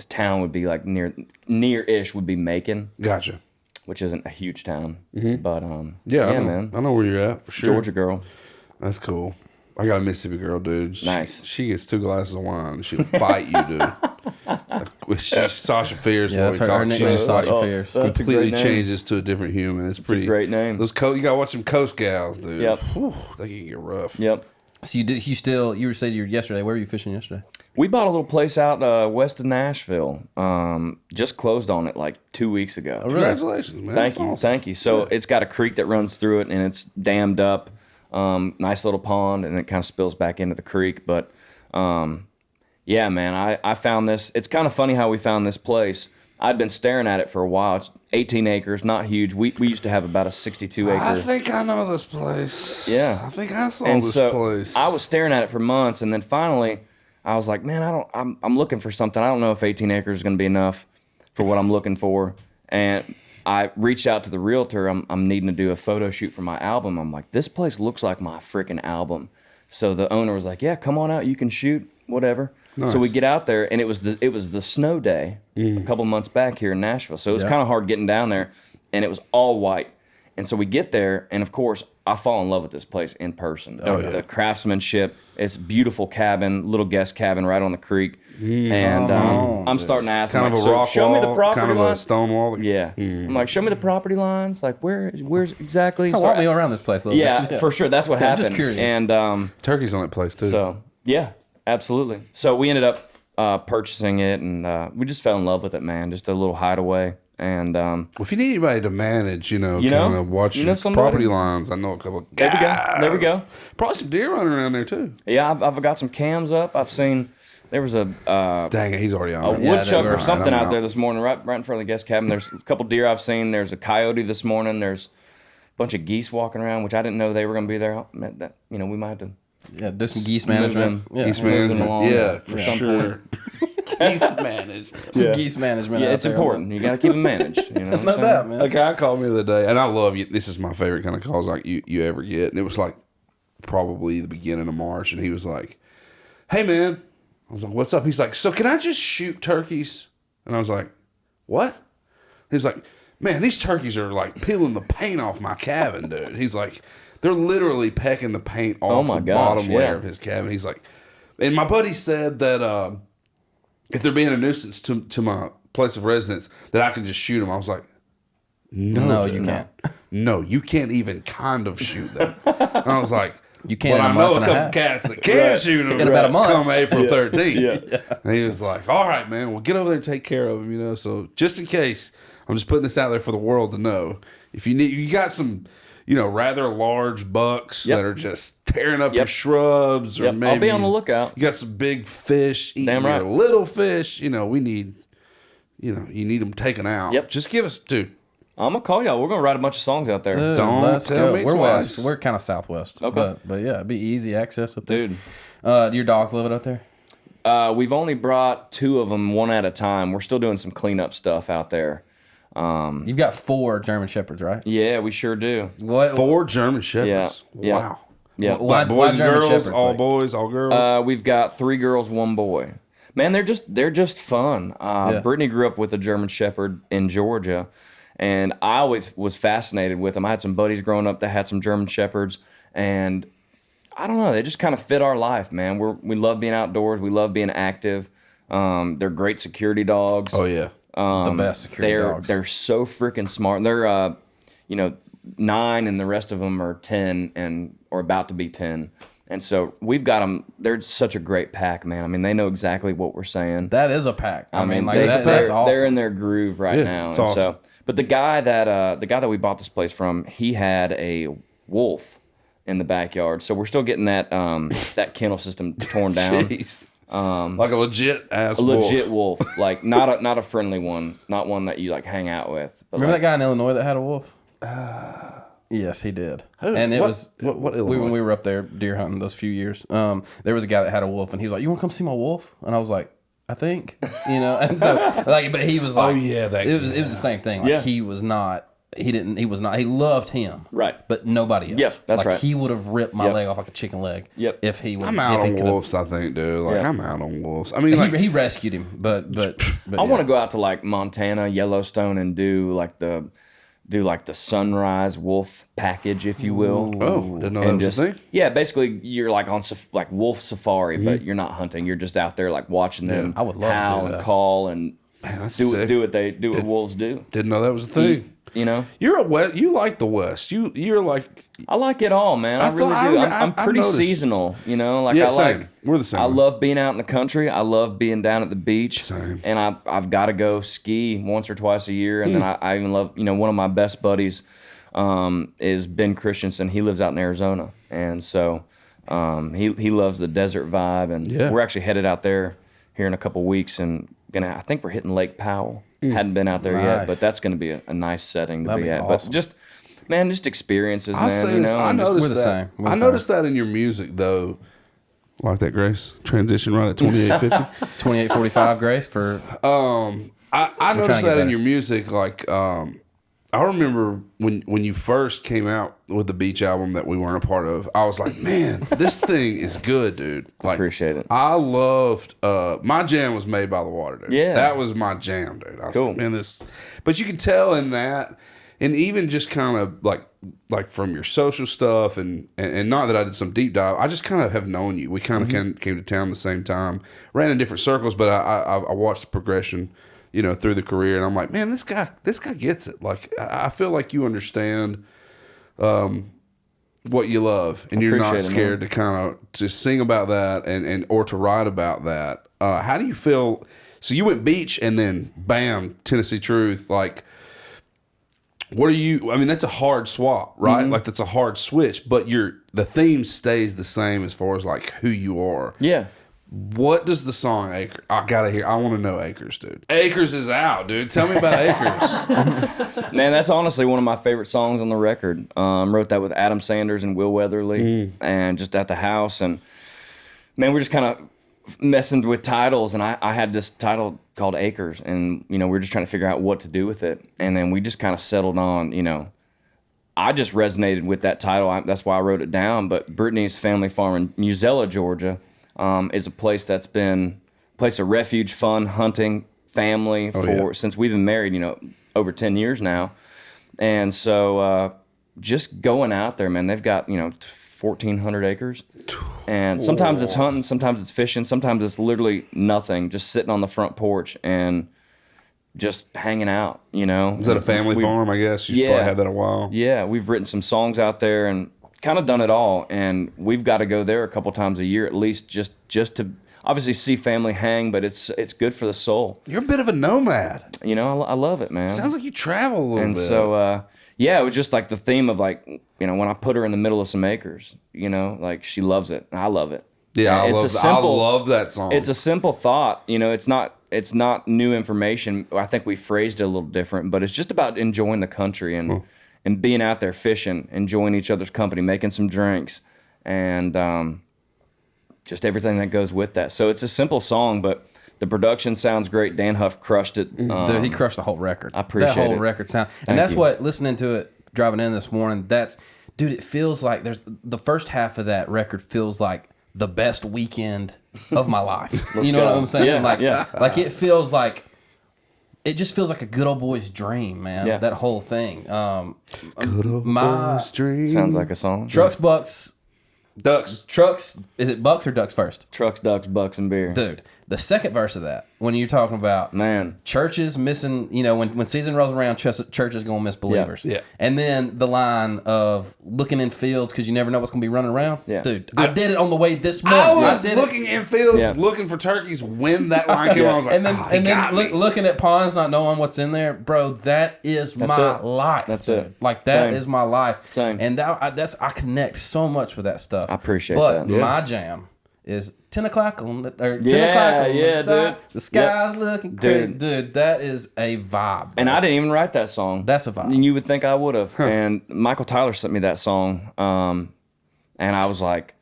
town would be like near-ish would be Macon, Gotcha. which isn't a huge town. But Yeah, I know, man, I know where you're at for sure. Georgia girl. That's cool. I got a Mississippi girl, dude. Nice. She gets 2 glasses of wine and she'll fight you, dude. She's Sasha Fierce. Yeah, that's her nickname is Sasha Fierce. That's a Completely great name. changes to a different human. It's pretty great name. Those you gotta watch them coast gals, dude. Yep. Whew, they can get rough. Yep. So you were saying yesterday. Where were you fishing yesterday? We bought a little place out west of Nashville. Just closed on it like 2 weeks ago. Congratulations, man. Thank That's you, awesome. thank you. So it's got a creek that runs through it, and it's dammed up. Nice little pond, and it kind of spills back into the creek. But yeah, man, I found this. It's kind of funny how we found this place. I'd been staring at it for a while. It's 18 acres, not huge. We used to have about a 62 acre. I think I know this place. Yeah. I think I saw And this so place. I was staring at it for months, and then finally, I was like, man, I'm looking for something. I don't know if 18 acres is going to be enough for what I'm looking for. And I reached out to the realtor. I'm needing to do a photo shoot for my album. I'm like, this place looks like my freaking album. So the owner was like, yeah, come on out. You can shoot, whatever. Nice. So we get out there, and it was the snow day a couple months back here in Nashville. So it was kind of hard getting down there, and it was all white. And so we get there, and of course, I fall in love with this place in person. The craftsmanship, it's a beautiful cabin, little guest cabin right on the creek. And I'm starting to ask kind him, of like, a so rock show wall, me the property kind of line. a stone wall. Yeah. I'm like, show me the property lines. Like, where's exactly? Walk me around this place a little bit. Yeah, for sure. That's what I'm happened. just curious. And Turkey's on that place too. so, yeah, absolutely. So we ended up purchasing it, and we just fell in love with it, man. Just a little hideaway. And well, if you need anybody to manage, kind of watch You know your somebody? property lines, I know a couple of There we go. guys. There we go. Probably some deer running around there too. yeah, I've got some cams up. I've seen there was a Dang it, he's already on. a there. woodchuck or Alright, something I'm out there this morning, right in front of the guest cabin. There's a couple deer I've seen. There's a coyote this morning. There's a bunch of geese walking around, which I didn't know they were going to be there. That we might have to Yeah, do some geese move management. them. Yeah. Geese Move them management. along Yeah, at for some sure. Geese management. Some geese management. Yeah, out it's there. important. You got to keep them managed. You know what I'm No saying? doubt, man. A guy called me the other day, and I love you. This is my favorite kind of calls like you ever get. And it was like probably the beginning of March, and he was like, "Hey, man." I was like, "What's up?" He's like, "So can I just shoot turkeys?" And I was like, "What?" He's like, "Man, these turkeys are like peeling the paint off my cabin, dude." He's like, "They're literally pecking the paint off my the gosh, bottom layer yeah. of his cabin." He's like, and my buddy said that if they're being a nuisance to my place of residence, that I can just shoot them. I was like, No, dude. you can't. No, you can't even kind of shoot them. And I was like, You can't But in I a know month a and a couple half. cats that can shoot them In about a month. come April 13th. And he was like, all right, man, well, get over there and take care of them, So just in case, I'm just putting this out there for the world to know. If you need, you got some, rather large bucks that are just tearing up your shrubs, or maybe I'll be on the lookout. You got some big fish eating Damn right. your little fish. We need, you need them taken out. Yep. Just give us, dude. I'm gonna call y'all. We're gonna write a bunch of songs out there, Dude, Don't let's tell go. me We're twice. west. We're kind of southwest. Okay. But yeah, it'd be easy access up there. dude. Do your dogs live up there? We've only brought 2 of them, one at a time. We're still doing some cleanup stuff out there. You've got 4 German Shepherds, right? Yeah, we sure do. What? 4 German Shepherds. Yeah. Wow. Yeah. Why- Like boys why and German girls, Shepherds, all like- boys, all girls. We've got 3 girls, 1 boy. Man, they're just fun. Brittany grew up with a German Shepherd in Georgia, and I always was fascinated with them. I had some buddies growing up that had some German Shepherds, and I don't know, they just kind of fit our life, man. We love being outdoors. We love being active. They're great security dogs. Oh yeah. The best security dogs. They're so freaking smart. They're 9, and the rest of them are 10 or about to be 10. And so we've got them. They're such a great pack, man. I mean, they know exactly what we're saying. That is a pack. I mean, like they're that's awesome. they're in their groove right now. it's And awesome. but the guy that we bought this place from, he had a wolf in the backyard. So we're still getting that that kennel system torn down. Jeez. Like a legit ass A legit wolf, like not a friendly one, not one that you like hang out with. But Remember like, that guy in Illinois that had a wolf? Yes, he did. And it What- was what when Illinois? we were up there deer hunting those few years. There was a guy that had a wolf, and he was like, "You want to come see my wolf?" And I was like, "I think," And so but he was like, yeah, that- it was the same thing. Like Yeah. he was not. He loved him. Right. But nobody else. Yep, that's like, right. He would have ripped my Yep. leg off like a chicken leg. Yep. If he was. I'm out if he on could've- wolves, I think, dude. Like Yeah. I'm out on wolves. I mean, like He rescued him, but I want to go out to like Montana, Yellowstone, and do like the sunrise wolf package, if you will. oh, didn't know that And was a thing. yeah, basically you're like on like wolf safari, but you're not hunting. You're just out there like watching them I would love to howl do and that. call and Man, that's do sick. what wolves do. Didn't know that was a thing. You know, You're a west. You like the West. You're like I like it all, man. I I really thought- do. I- I'm I've pretty noticed. seasonal. You know, like yeah, I like. same. We're the same. I love being out in the country. I love being down at the beach. Same. And I've got to go ski once or twice a year. And then I even love, one of my best buddies is Ben Christensen. He lives out in Arizona. And so he loves the desert vibe. And Yeah. we're actually headed out there here in a couple weeks. And I think we're hitting Lake Powell. Hadn't been out there Nice. yet, but that's going to be a nice setting to That'd be be at. awesome. But just experiences, I'll man. say You this. know, I and just- noticed We're the that. same. We're the I same. noticed that in your music, though. Like that, Grace? Transition right at 28:50. 28:45, Grace, for I noticed trying to get that in better. your music. Like, I remember when you first came out with the Beach album that we weren't a part of. I was like, man, this thing is good, dude. Like, Appreciate it. I loved. My jam was Made by the Water, dude. Yeah. that was my jam, dude. I was Cool. like, man, this. But you can tell in that, and even just kind of like from your social stuff, and not that I did some deep dive. I just kind of have known you. We kind of came to town the same time, ran in different circles, but I watched the progression, you know, through the career, and I'm like, man, this guy gets it. Like, I feel like you understand what you love, and you're not Appreciate it, scared to kind of to sing about that and or to write about that. How do you feel? So you went Beach, and then bam, Tennessee Truth. Like, what are you? I mean, that's a hard swap, right? Like, that's a hard switch, but the theme stays the same as far as like who you are. Yeah. What does the song Acres? I gotta hear. I want to know Acres, dude. Acres is out, dude. Tell me about Acres. Man, that's honestly one of my favorite songs on the record. Wrote that with Adam Sanders and Will Weatherly, and just at the house. And man, we're just kind of messing with titles, and I had this title called Acres, and you know, we're just trying to figure out what to do with it. And then we just kind of settled on, you know, I just resonated with that title. That's why I wrote it down. But Brittany's family farm in Musella, Georgia, is a place that's been a place of refuge, fun, hunting, family since we've been married, you know, over 10 years now. And so just going out there, man, they've got, you know, 1,400 acres. And sometimes it's hunting, sometimes it's fishing, sometimes it's literally nothing, just sitting on the front porch and just hanging out, you know. Is that a family farm? I guess you probably had that a while. Yeah, we've written some songs out there and kind of done it all, and we've got to go there a couple times a year at least, just to obviously see family hang, but it's good for the soul. You're a bit of a nomad. You know, I love it, man. Sounds like you travel a little and bit. so yeah, it was just like the theme of like, you know, when I put her in the middle of some acres, you know, like she loves it, and I love it. Yeah, And I love that song. It's a simple thought, you know. It's not new information. I think we phrased it a little different, but it's just about enjoying the country and being out there fishing, enjoying each other's company, making some drinks, and just everything that goes with that. So it's a simple song, but the production sounds great. Dan Huff crushed it. dude, he crushed the whole record. I appreciate that whole it. record sound, and Thank that's you. what listening to it driving in this morning. Dude, it feels like there's the first half of that record feels like the best weekend of my life. You know go. what I'm saying? Yeah, like, yeah. like it feels like. It just feels like a good old boy's dream, man. Yeah. That whole thing. Good old my boy's dream. Sounds like a song. Trucks, bucks, Ducks. trucks. Is it bucks or ducks first? Trucks, ducks, bucks, and beer. Dude, the second verse of that, when you're talking about Man. churches missing, you know, when season rolls around, churches gonna miss believers. Yeah. And then the line of looking in fields because you never know what's gonna be running around. Yeah. Dude, I did it on the way this morning. I was did it. looking in fields, Yeah. looking for turkeys when that line came on. I was like, And then, oh, he got me. looking at ponds, not knowing what's in there, bro. That is my it. life. That's dude. it. Like that is Same. my life. Same. And I connect so much with that stuff. I appreciate but that. my jam is 10 o'clock on the, or 10 Yeah, o'clock on yeah, the dot. dude. The sky's looking crazy. Dude. Dude, that is a vibe. And bro. I didn't even write that song. That's a vibe. And you would think I would have. And Michael Tyler sent me that song. And I was like,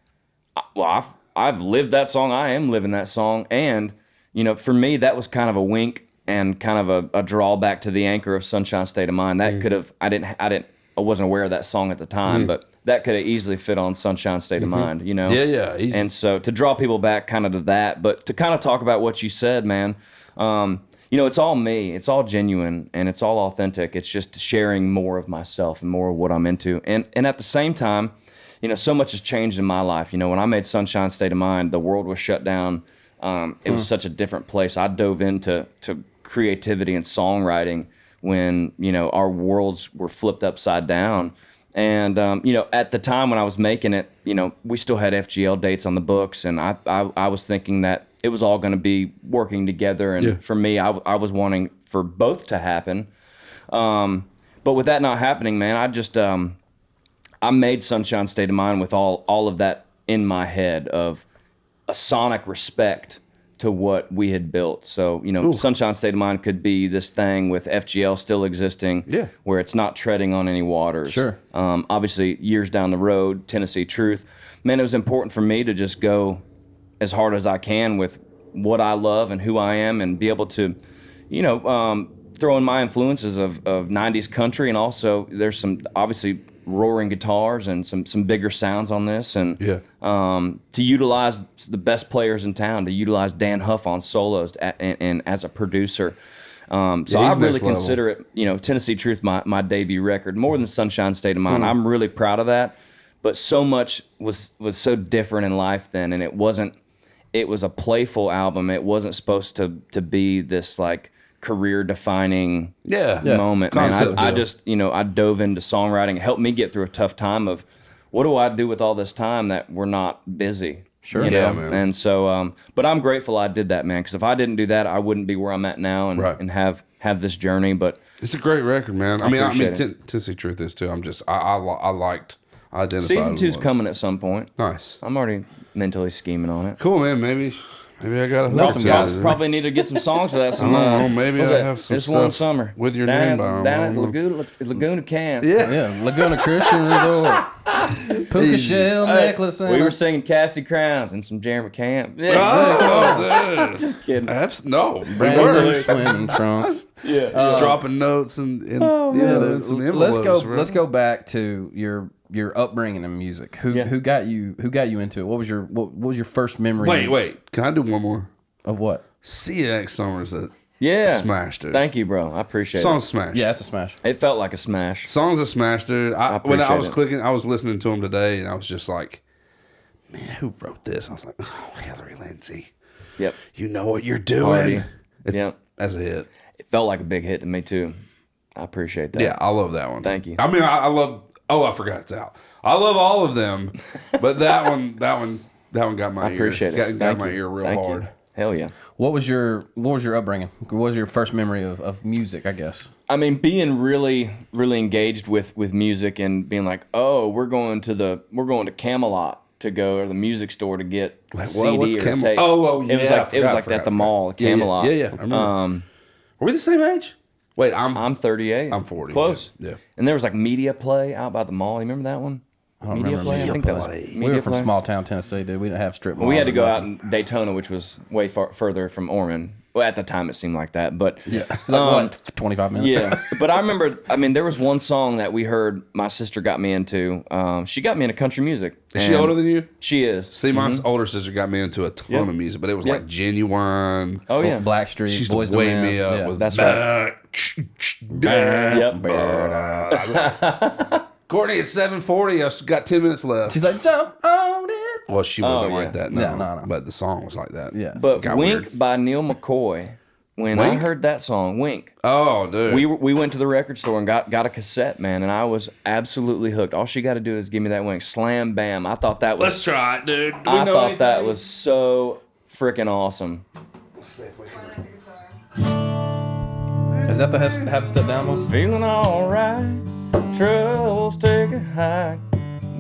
well, I've lived that song. I am living that song. And, you know, for me, that was kind of a wink and kind of a drawback to the anchor of Sunshine State of Mind. That could have, I wasn't aware of that song at the time, but that could have easily fit on Sunshine State of Mind, you know? Yeah, easy. And so to draw people back kind of to that, but to kind of talk about what you said, man, you know, it's all me. It's all genuine and it's all authentic. It's just sharing more of myself and more of what I'm into. And at the same time, you know, so much has changed in my life. You know, when I made Sunshine State of Mind, the world was shut down. It was such a different place. I dove into creativity and songwriting when, you know, our worlds were flipped upside down. And, you know, at the time when I was making it, you know, we still had FGL dates on the books. And I was thinking that it was all going to be working together. And for me, I was wanting for both to happen. But with that not happening, man, I just, I made Sunshine State of Mind with all of that in my head of a sonic respect to what we had built. So, you know, Sunshine State of Mind could be this thing with FGL still existing, where it's not treading on any waters. Sure. Obviously, years down the road, Tennessee Truth. Man, it was important for me to just go as hard as I can with what I love and who I am, and be able to, you know, throw in my influences of 90s country, and also there's some obviously roaring guitars and some bigger sounds on this, and to utilize the best players in town, to utilize Dan Huff on solos and as a producer. So I really consider it, you know, Tennessee Truth my debut record, more than Sunshine State of Mind. I'm really proud of that, but so much was so different in life then, and it was a playful album. It wasn't supposed to be this like career defining moment, man. I just, you know, I dove into songwriting. It helped me get through a tough time of what do I do with all this time that we're not busy. Sure. You know? Man. And so, but I'm grateful I did that, man, because if I didn't do that, I wouldn't be where I'm at now and have this journey. But it's a great record, man. I mean, Tennessee Truth is too. I'm just, I identified. Season 2's coming at some point. Nice. I'm already mentally scheming on it. Cool, man. Maybe I got a hook. Some guys probably need to get some songs for that. Some, I don't know. Maybe I have some It's stuff one summer with your down name by 'em. down at Laguna Camp. Yeah, Laguna Christian Resort. Puka shell necklace. We were singing Cassie Crowns and some Jeremy Camp. Dude. Just kidding. No. Brandon swimming trunks. Dropping notes and some envelopes. Let's go back to your upbringing in music. Who got you into it? What was your first memory? Wait. Can I do one more? Of what? CX Summers that smashed it. Thank you, bro. I appreciate Song's it. smash. Yeah, it's a smash. It felt like a smash. Song's a smash, dude. When I was appreciate it. I was listening to him today, and I was just like, man, who wrote this? I was like, oh, Hillary Lindsay. Yep. You know what you're doing. Party. That's a hit. It felt like a big hit to me too. I appreciate that. Yeah, I love that one. Thank you. I mean, I love. Oh, I forgot it's out. I love all of them, but that one got my ear. I appreciate it. Got my ear real hard. You. Hell yeah. What was your upbringing? What was your first memory of music, I guess? I mean, being really, really engaged with music and being like, oh, we're going to Camelot to go to the music store to get a CD what's or a tape. Oh, yeah. It was like at the mall, Camelot. Yeah. I remember. Are we the same age? Wait, I'm 38. I'm 40. Close. Yeah. And there was like Media Play out by the mall. You remember that one? I don't remember I think that was We were from small town Tennessee, dude. We didn't have strip malls. We had to go out in Daytona, which was way further from Ormond. Well, at the time, it seemed like that. But yeah, it's like what, 25 minutes? Yeah. But I remember, I mean, there was one song that we heard my sister got me into. She got me into country music. Is she older than you? She is. See, my older sister got me into a ton of music, but it was like Genuine. Oh, yeah. Blackstreet, She used Boys to to wake Men. me up Yeah. with That's right. Yep. Courtney, it's 7:40. I got 10 minutes left. She's like, jump on it. Well, she wasn't yeah. like that. No. But the song was like that. Yeah. But Got Wink weird. by Neil McCoy, when I Wink? heard that song, Wink, Oh, dude. we went to the record store and got a cassette, man, and I was absolutely hooked. All she got to do is give me that Wink. Slam, bam. I thought that was... Let's try it, dude. Do we I know thought anything? that was so freaking awesome. Let's see if we can... Is that the have to step down one? Feeling all right, troubles take a hike,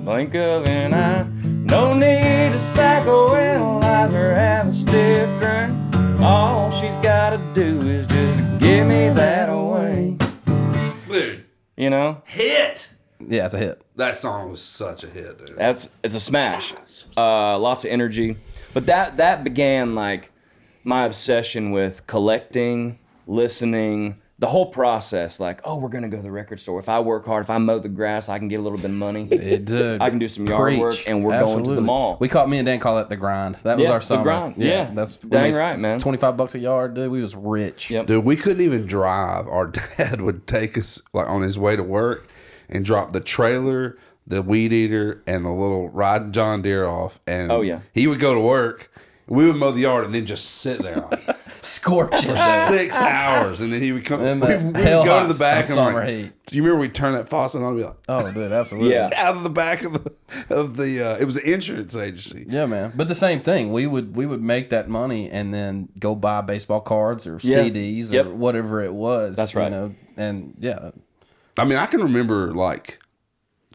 blink of an eye. No need to psychoanalyze or have a stiff drink. All she's got to do is just give me that away. Dude. You know? Hit! Yeah, it's a hit. That song was such a hit, dude. It's a smash. Lots of energy. But that began like my obsession with collecting, listening, the whole process. Like, oh, we're gonna go to the record store. If I work hard, if I mow the grass, I can get a little bit of money. Dude, I can do some yard work, and we're going to the mall. Me and Dan call it the grind. That was Yeah, our the summer. grind. Yeah. That's we Dang made right, man. $25 a yard, dude. We was rich. Yep. Dude, we couldn't even drive. Our dad would take us like on his way to work and drop the trailer, the weed eater, and the little riding John Deere off. And Oh, yeah. he would go to work. We would mow the yard and then just sit there like, Scorching. for 6 hours, and then he would come. And We the would hell go to hots the back of and I'm summer like, heat. do you remember we turn that faucet on and be like, Oh, dude, absolutely. Yeah. out of the back of the it was an insurance agency. Yeah, man. But the same thing. We would make that money and then go buy baseball cards or Yeah. CDs Yep. or whatever it was. That's right. You know? And yeah. I mean, I can remember like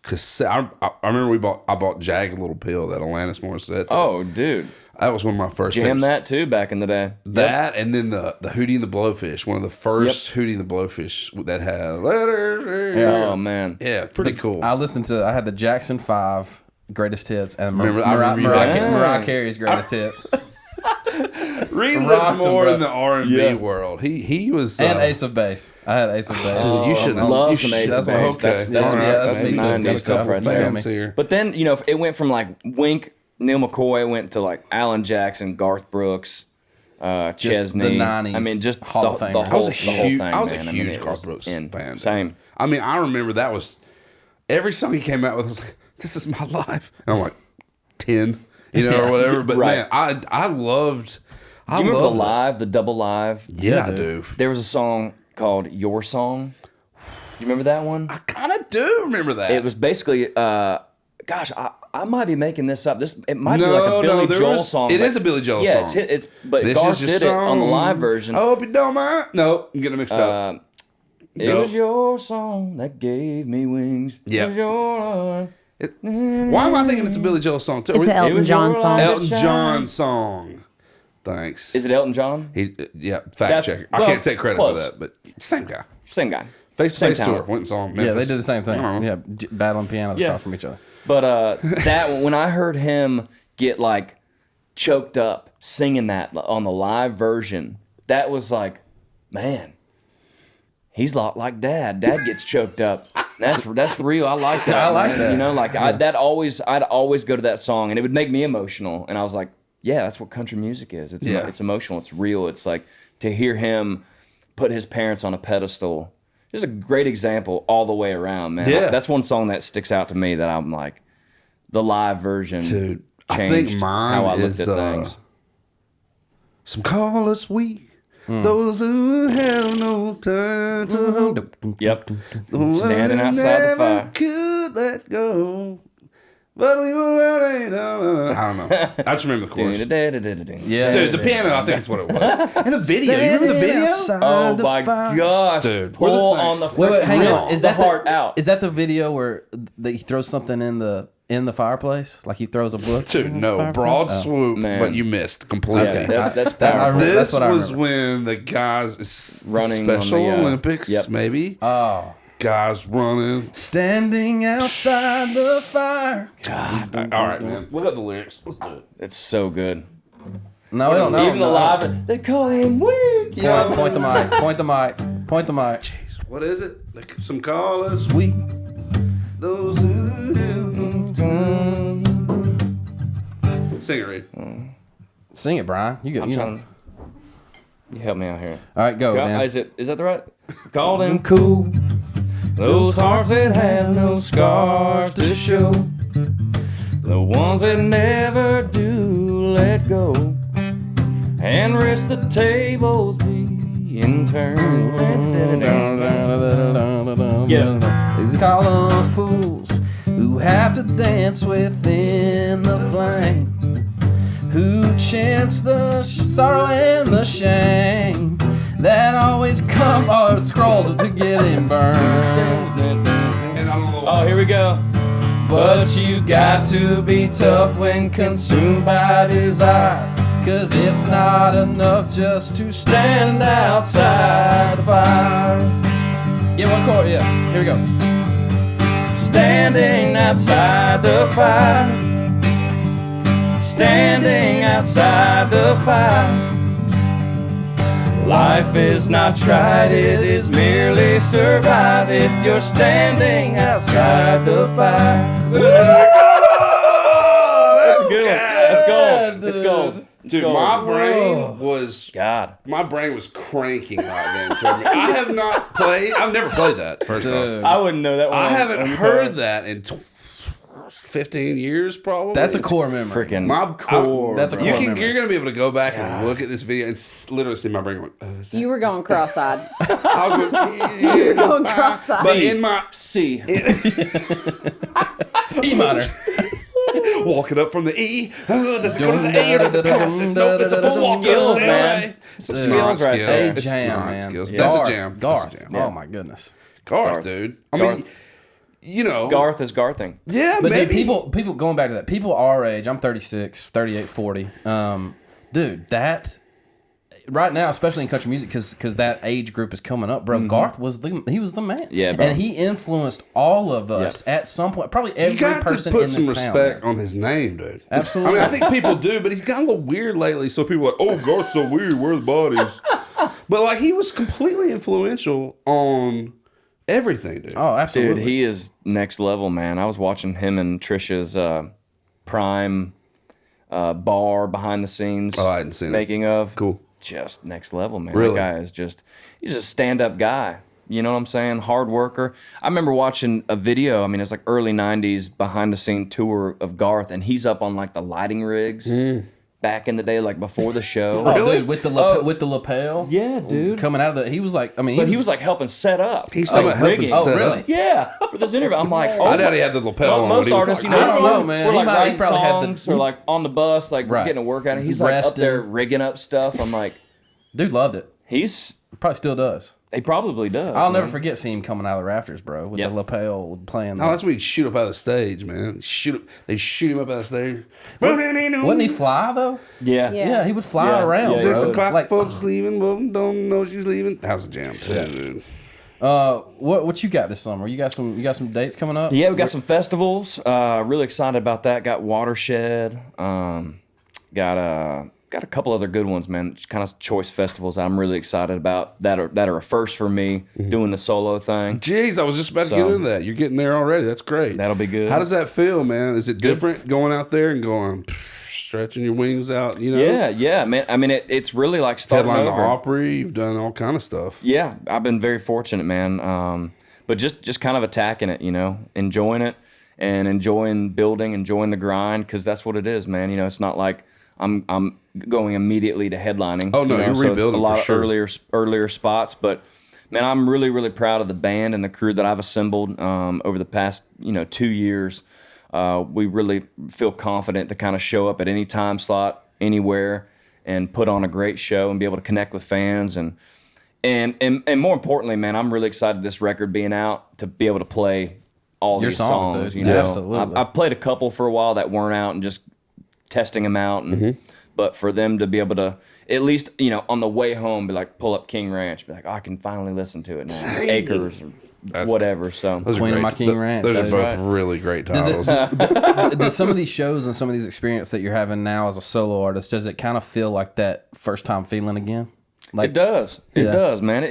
cassette. I remember I bought Jagged Little Pill, that Alanis Morissette. Oh, dude. That was one of my first Jam tapes. that too back in the day. That and then the Hootie and the Blowfish, one of the first Hootie and the Blowfish that had letters. Oh man. Yeah, pretty cool. I had the Jackson 5 greatest hits and I remember that. Mariah Carey's greatest hits. Reid lived Rocked him, more bro. in the R&B world. He was And Ace of Base. I had Ace of Base. Dude, you should love some Ace of Base. Okay. That's me too. 90s Got a stuff couple right there. fans here. But then, you know, it went from like Wink, Neil McCoy, went to like Alan Jackson, Garth Brooks, Chesney. the 90s I mean, just Hall of the Famers. whole I was thing, a man. I mean, huge it Garth was Brooks in- fan. Same. I mean, I remember that was every song he came out with. I was like, "This is my life," and I'm like 10, or whatever. But Right. man, I loved. Do you remember the live, the double live? Yeah, I do. There was a song called Your Song. You remember that one? I kind of do remember that. It was basically, gosh, I might be making this up. It might be like a Billy Joel song. It but- is a Billy Joel yeah, song. but This Garth is your did it on the song. live version. I hope you don't mind. No, I'm getting mixed up. It No. was your song that gave me wings. Yeah. It was your Why am I thinking it's a Billy Joel song too? It's an Elton was John your song. life. Elton John song. Thanks. Is it Elton John? Fact That's- checker. well, I can't take credit close. for that, but same guy. Same guy. Face to Same face tour. talent. Went and saw him. Yeah, they Memphis. did the same thing. I don't know. Yeah, battling pianos Yeah. across from each other. But that when I heard him get like choked up singing that on the live version, that was like, man, he's a lot like Dad. Dad gets choked up. That's real. I like that. I like man. that. You know, like I'd always go to that song, and it would make me emotional. And I was like, yeah, that's what country music is. It's Yeah. it's emotional. It's real. It's like to hear him put his parents on a pedestal. Just a great example all the way around, man. Yeah. That's one song that sticks out to me that I'm like, the live version. Dude, I changed think mine how I looked is at things. Some call us weak. Those who have no time to hope. Yep. Standing outside the fire. Could let go. But we will let it out. I don't know. I just remember the chorus. Yeah, Dude, the piano, I think it's what it was. And the video. You remember the video? Oh my gosh. Dude, we're the Pull same. on the Wait, hang rip on. Is the that heart out? Is that the video where he throws something in the fireplace? Like he throws a book? Dude, in the no. fireplace? Broad Oh. swoop, Man. but you missed completely. Okay, that's That- I powerful. remember. This That's what I was remember. when the guys Running on Special the, Olympics, yep. maybe. Oh. Guys running. Standing outside the fire. All right, man. Look up the lyrics. Let's do it. It's so good. No, we don't know. Even the live, they call him weak. Point the mic. Point the mic. Point the mic. Jeez, what is it? Like some call us weak. Those who sing it, Reid. Sing it, Brian. You get. I'm You know. trying. You help me out here. All right, go, man. Is that the right? Call them cool. Those hearts that have no scars to show. The ones that never do let go. And rest the tables being turned. Yeah. These call them fools who have to dance within the flame, who chance the sorrow and the shame that always come or scrolled to get him burned. Oh, here we go. But you got to be tough when consumed by desire, 'cause it's not enough just to stand outside the fire. Get one chord, yeah, here we go. Standing outside the fire, standing outside the fire. Life is not tried, it is merely survived if you're standing outside the fire. That's a good one. That's gold. It's gold. It's Dude, gold. my brain was God. cranking right then. To me. I've never played that, first off. I wouldn't know that one. I haven't heard that in 15 years, probably. That's a core memory. Freaking My core. That's a bro. core memory. You're going to be able to go back and look at this video and literally see my brain going, is that? You were going cross-eyed. I'll go, You're going cross-eyed. but in my, C. E minor. walking up from the E, does it go to the A or does it pass it? Nope, it's a full walk. skills, Stay man. away. Some It's skills not right skills. there. It's Jam, not man. skills. Yeah. That's Garth, a jam. Garth. That's a jam. Oh my goodness. Garth, Garth. dude. I Garth. mean, you know, Garth is Garthing. Yeah, But maybe. dude, people going back to that. People our age, I'm 36, 38, 40. Dude, that right now, especially in country music, because that age group is coming up, bro. Garth was the man. Yeah, bro. And he influenced all of us at some point. Probably every You got person to put in some this respect town. on his name, dude. Absolutely. I mean, I think people do, but he's gotten a little weird lately. So people are like, oh, Garth's so weird. Where are the bodies? But like, he was completely influential on everything, dude. Oh, absolutely. Dude, he is next level, man. I was watching him and Trisha's Prime bar behind the scenes. Oh, I hadn't seen it. Making of. Cool. Just next level, man. Really? That guy is he's a stand-up guy. You know what I'm saying? Hard worker. I remember watching a video, I mean, it's like early 90s behind-the-scene tour of Garth, and he's up on like the lighting rigs back in the day, like before the show. Oh, dude, with the lapel. Yeah, dude. Coming out of the, he was like, I mean, But he was like helping set up. He's talking about helping rigging. set really? up. Yeah, for this interview. I'm like, I doubt he had the lapel on. Most but he was artists, like, you know, I don't know, man. we're He like might- he writing probably had the- songs or like on the bus, like Right. getting a workout. And he's like up Resting. there rigging up stuff. I'm like, dude loved it. he's Probably still does. he probably does. I'll man. never forget seeing him coming out of the rafters, bro, with Yep. the lapel playing. Oh, that's when he'd shoot up out of the stage, man. They shoot him up out of the stage. Wouldn't he fly though? Yeah. Yeah, he would fly Yeah. around. Yeah, bro. 6 o'clock, Like, folks leaving. Well, don't know she's leaving. That was a jam too, dude. what you got this summer? You got some dates coming up? Yeah, we got some festivals. Really excited about that. Got Watershed. Got a couple other good ones, man. Kind of choice festivals that I'm really excited about. That are a first for me doing the solo thing. Jeez, I was just about to get into that. You're getting there already. That's great. That'll be good. How does that feel, man? Is it different going out there and going, stretching your wings out, you know? Yeah, man. I mean, it's really like starting Headline the over. Opry. You've done all kind of stuff. Yeah, I've been very fortunate, man. But just kind of attacking it, you know, enjoying it and enjoying building, enjoying the grind, because that's what it is, man. You know, it's not like I'm going immediately to headlining. Oh, no, you know, you're so it's rebuilding a lot for of sure. earlier spots, but man, I'm really, really proud of the band and the crew that I've assembled over the past 2 years. We really feel confident to kind of show up at any time slot, anywhere, and put on a great show and be able to connect with fans and more importantly, man, I'm really excited this record being out to be able to play all Your these songs, songs. dude. You know, Absolutely. I played a couple for a while that weren't out and just testing them out, and but for them to be able to at least on the way home be like pull up King Ranch, be like, oh, I can finally listen to it now. Acres or whatever. So Those are Queen of great. My King Ranch. Those are That's both right. really great Does titles. does some of these shows and some of these experiences that you're having now as a solo artist, does it kind of feel like that first time feeling again? Like it does. It Yeah. does, man.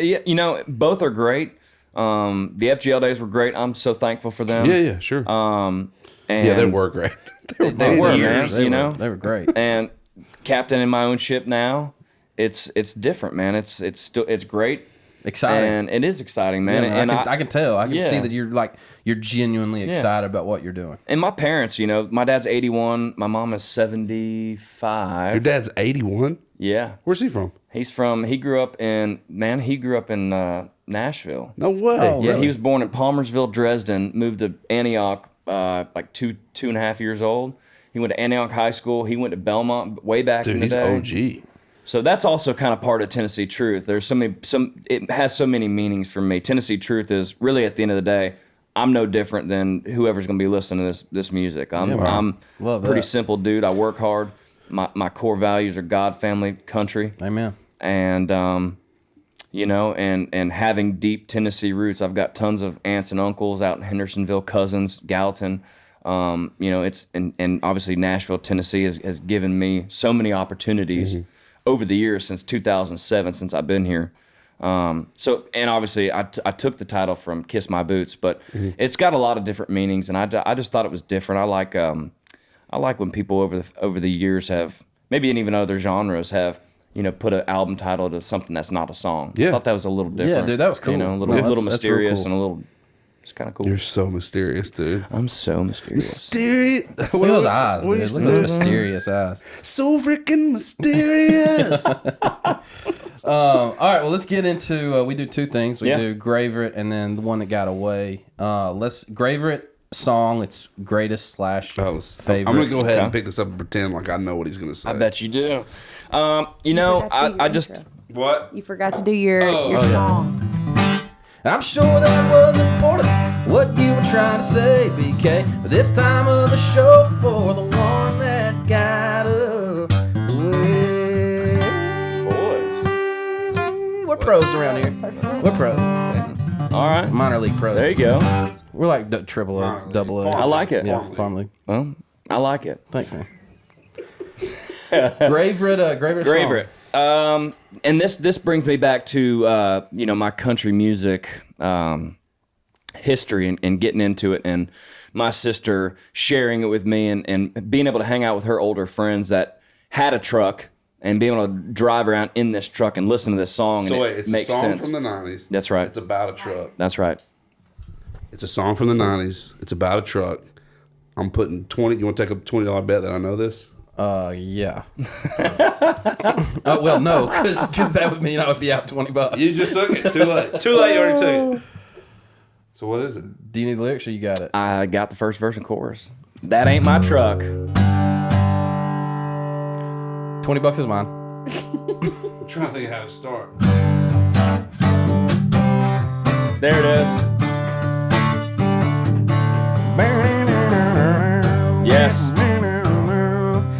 Both are great. The FGL days were great. I'm so thankful for them. yeah, sure. And yeah, they were great. They were, man. They you know, they were great. and captaining my own ship now, it's different, man. It's great, Exciting. and it is exciting, man. Yeah, man, and I can tell. I can Yeah. see that you're genuinely excited about what you're doing. and my parents, my dad's 81, my mom is 75. Your dad's 81? Yeah, Where's he from? he grew up in Nashville. No way. Oh, Yeah, really? he was born in Palmersville, Dresden, moved to Antioch like two and a half years old. He went to Antioch High School. He went to Belmont way back Dude, in the he's day. OG. So that's also kind of part of Tennessee Truth. There's it has so many meanings for me. Tennessee Truth is really, at the end of the day, I'm no different than whoever's going to be listening to this music. I'm Love pretty that. simple dude. I work hard. My core values are God, family, country, Amen. and and having deep Tennessee roots. I've got tons of aunts and uncles out in Hendersonville, cousins, Gallatin. It's and obviously Nashville, Tennessee has given me so many opportunities over the years since 2007, since I've been here. And obviously I took the title from Kiss My Boots, but it's got a lot of different meanings, and I just thought it was different. I like when people over the years have, maybe in even other genres, have put an album title to something that's not a song. Yeah. I thought that was a little different. Yeah, dude, that was cool. A little, No, little that's real mysterious cool. and a little. It's kind of cool. You're so mysterious, dude. I'm so mysterious. Mysterious. Look at those eyes, dude. Look at those mysterious eyes. So freaking mysterious. All right, well, let's get into. We do two things. We Yeah. do Graverite and then the one that got away. Let's Graverite song. It's greatest / favorite. I'm gonna go ahead and Okay. pick this up and pretend like I know what he's gonna say. I bet you do. forgot to do your I just. intro. What? You forgot to do your song. I'm sure that was important what you were trying to say, BK. But this time of the show for the one that got away. Boys. We're pros around here. We're pros. All right. Minor league pros. There you go. We're like triple A, double A. I like it. Yeah, farm league. Well, I like it. Thanks, man. Graveret. And this brings me back to my country music history and getting into it, and my sister sharing it with me, and being able to hang out with her older friends that had a truck and being able to drive around in this truck and listen to this song. So and wait, it's a makes song sense. from the 90s. That's right. It's about a truck. That's right. It's a song from the 90s. It's about a truck. I'm putting 20. You want to take a $20 bet that I know this? Yeah. Well, no, because that would mean I would be out $20. You just took it. Too late. Too late. You already took it. So what is it? Do you need the lyrics or you got it? I got the first verse and chorus. That ain't my truck. $20 is mine. I'm trying to think of how it starts. There it is. Yes.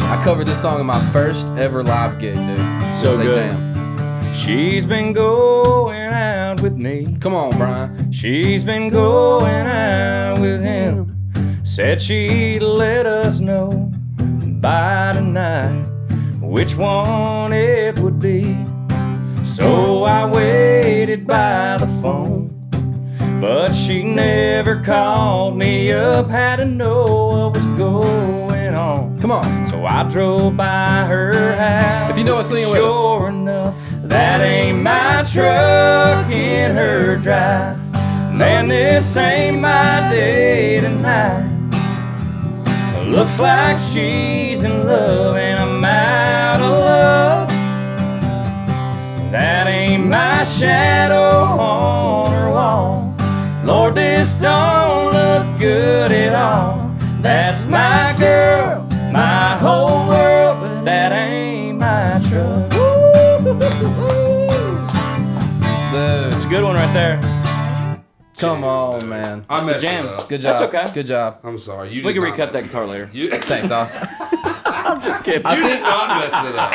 I covered this song in my first ever live gig, dude. So This is a good. jam. She's been going out with me. Come on, Brian. She's been going out with him. Said she'd let us know by tonight which one it would be. So I waited by the phone, but she never called me up. Had to know what was going on. Come on. So I drove by her house. If you know it, sing it with us. Sure enough, that ain't my truck in her drive. Man, this ain't my day tonight. Looks like she's in love and I'm out of luck. That ain't my shadow on her wall. Lord, this don't look good at all. That's my girl, my whole world, but that ain't my truck. Dude, It's a good one right there. come on, man. I messed jam. it up. Good job. That's okay. Good job. I'm sorry. You We did can not recut that mess guitar later. it up. Thanks, Al. I'm just kidding. You did not mess it up.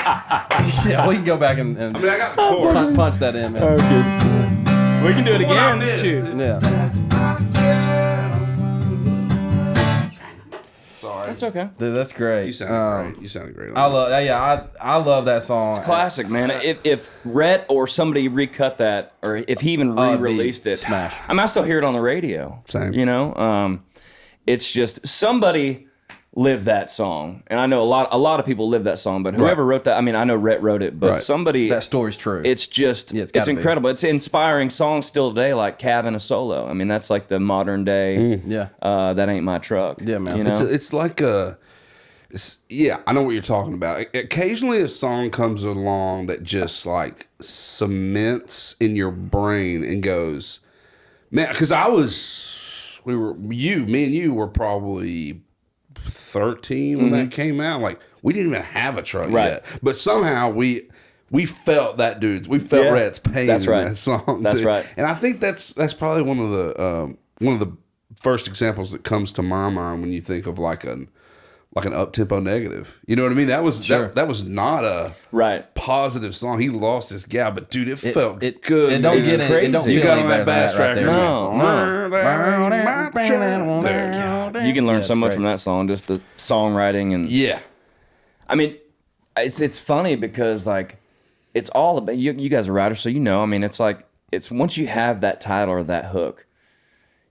Yeah, we can go back and I mean, I got the chorus. punch that in, man. We can do it What I again. missed. Shoot. Yeah. Sorry. That's okay. Dude, that's great. You sounded great. You sounded great. I love, I love that song. Classic, man. If Rhett or somebody recut that, or if he even it'd be re-released it, smash. I mean, I still hear it on the radio. Same. You know, it's just somebody lived that song, and I know a lot of people live that song. But whoever wrote that, I mean, I know Rhett wrote it, but Right. somebody. That story's true. It's just, Yeah, it's gotta be. incredible. It's inspiring songs still today, like Cabin a Solo. I mean, that's like the modern day. yeah. That ain't my truck. Yeah, man. You know? It's like a. Yeah, I know what you're talking about. Occasionally, a song comes along that just like cements in your brain and goes, man. Because me and you were probably 13 when that came out. Like we didn't even have a truck Right. yet, but somehow we felt that dude's. We felt Yeah. Rhett's pain That's in right. that song. That's too. right. And I think that's probably one of the first examples that comes to my mind when you think of like an up-tempo negative. You know what I mean? That was Sure. that was not a Right. positive song. He lost his gal, but dude, it felt it, good. It don't man. get it don't crazy. feel You got any on better that than bass that right track. there. No. There. You can learn so it's much great. from that song, just the songwriting and. Yeah. I mean, it's funny because like it's all about you guys are writers, so you know. I mean, it's like it's once you have that title or that hook,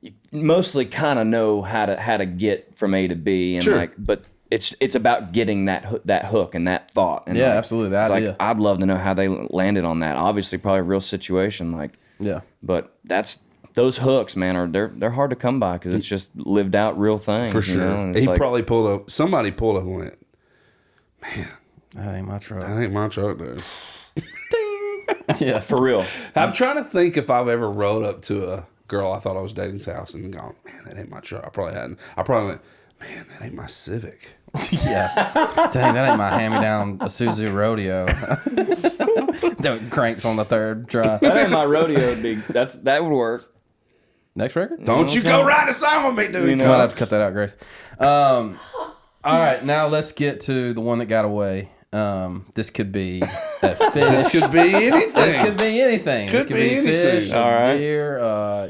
you mostly kind of know how to get from A to B, and Sure. like, but it's about getting that hook and that thought. And Yeah, like, absolutely, that it's like idea. I'd love to know how they landed on that. Obviously, probably a real situation, like, Yeah. but those hooks, man, they're hard to come by because it's just lived out real things. For you sure. know? And it's He like, probably pulled up. Somebody pulled up and went, That ain't my truck. that ain't my truck, dude. Yeah. for real. I'm trying to think if I've ever rode up to a girl I thought I was dating's house and gone, man, that ain't my truck. I probably hadn't. I probably went, man, that ain't my Civic. Yeah. Dang, that ain't my hand-me-down Isuzu Rodeo. That cranks on the third drive. That ain't my rodeo, big. That would work. Next record? Don't you go write a song with me, dude. You might have to cut that out, Grace. All right, now let's get to the one that got away. This could be a fish. This could be anything. This could be anything. Could This could be be anything. fish, All right. deer, a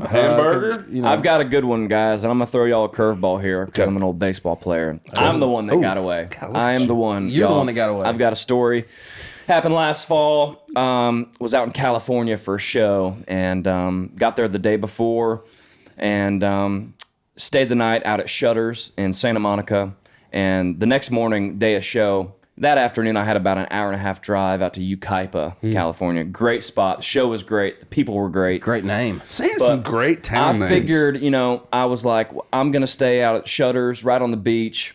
hamburger? I've got a good one, guys, and I'm gonna throw y'all a curveball here because I'm an old baseball player. I'm the one that got away. I am the one. You're the y'all. one that got away. I've got a story. Happened last fall. Was out in California for a show and got there the day before and stayed the night out at Shutters in Santa Monica. And the next morning, day of show, that afternoon, I had about an hour and a half drive out to Yucaipa, California. Great spot. The show was great. The people were great. Great name. Saying some great town names. I figured, I was like, I'm going to stay out at Shutters right on the beach.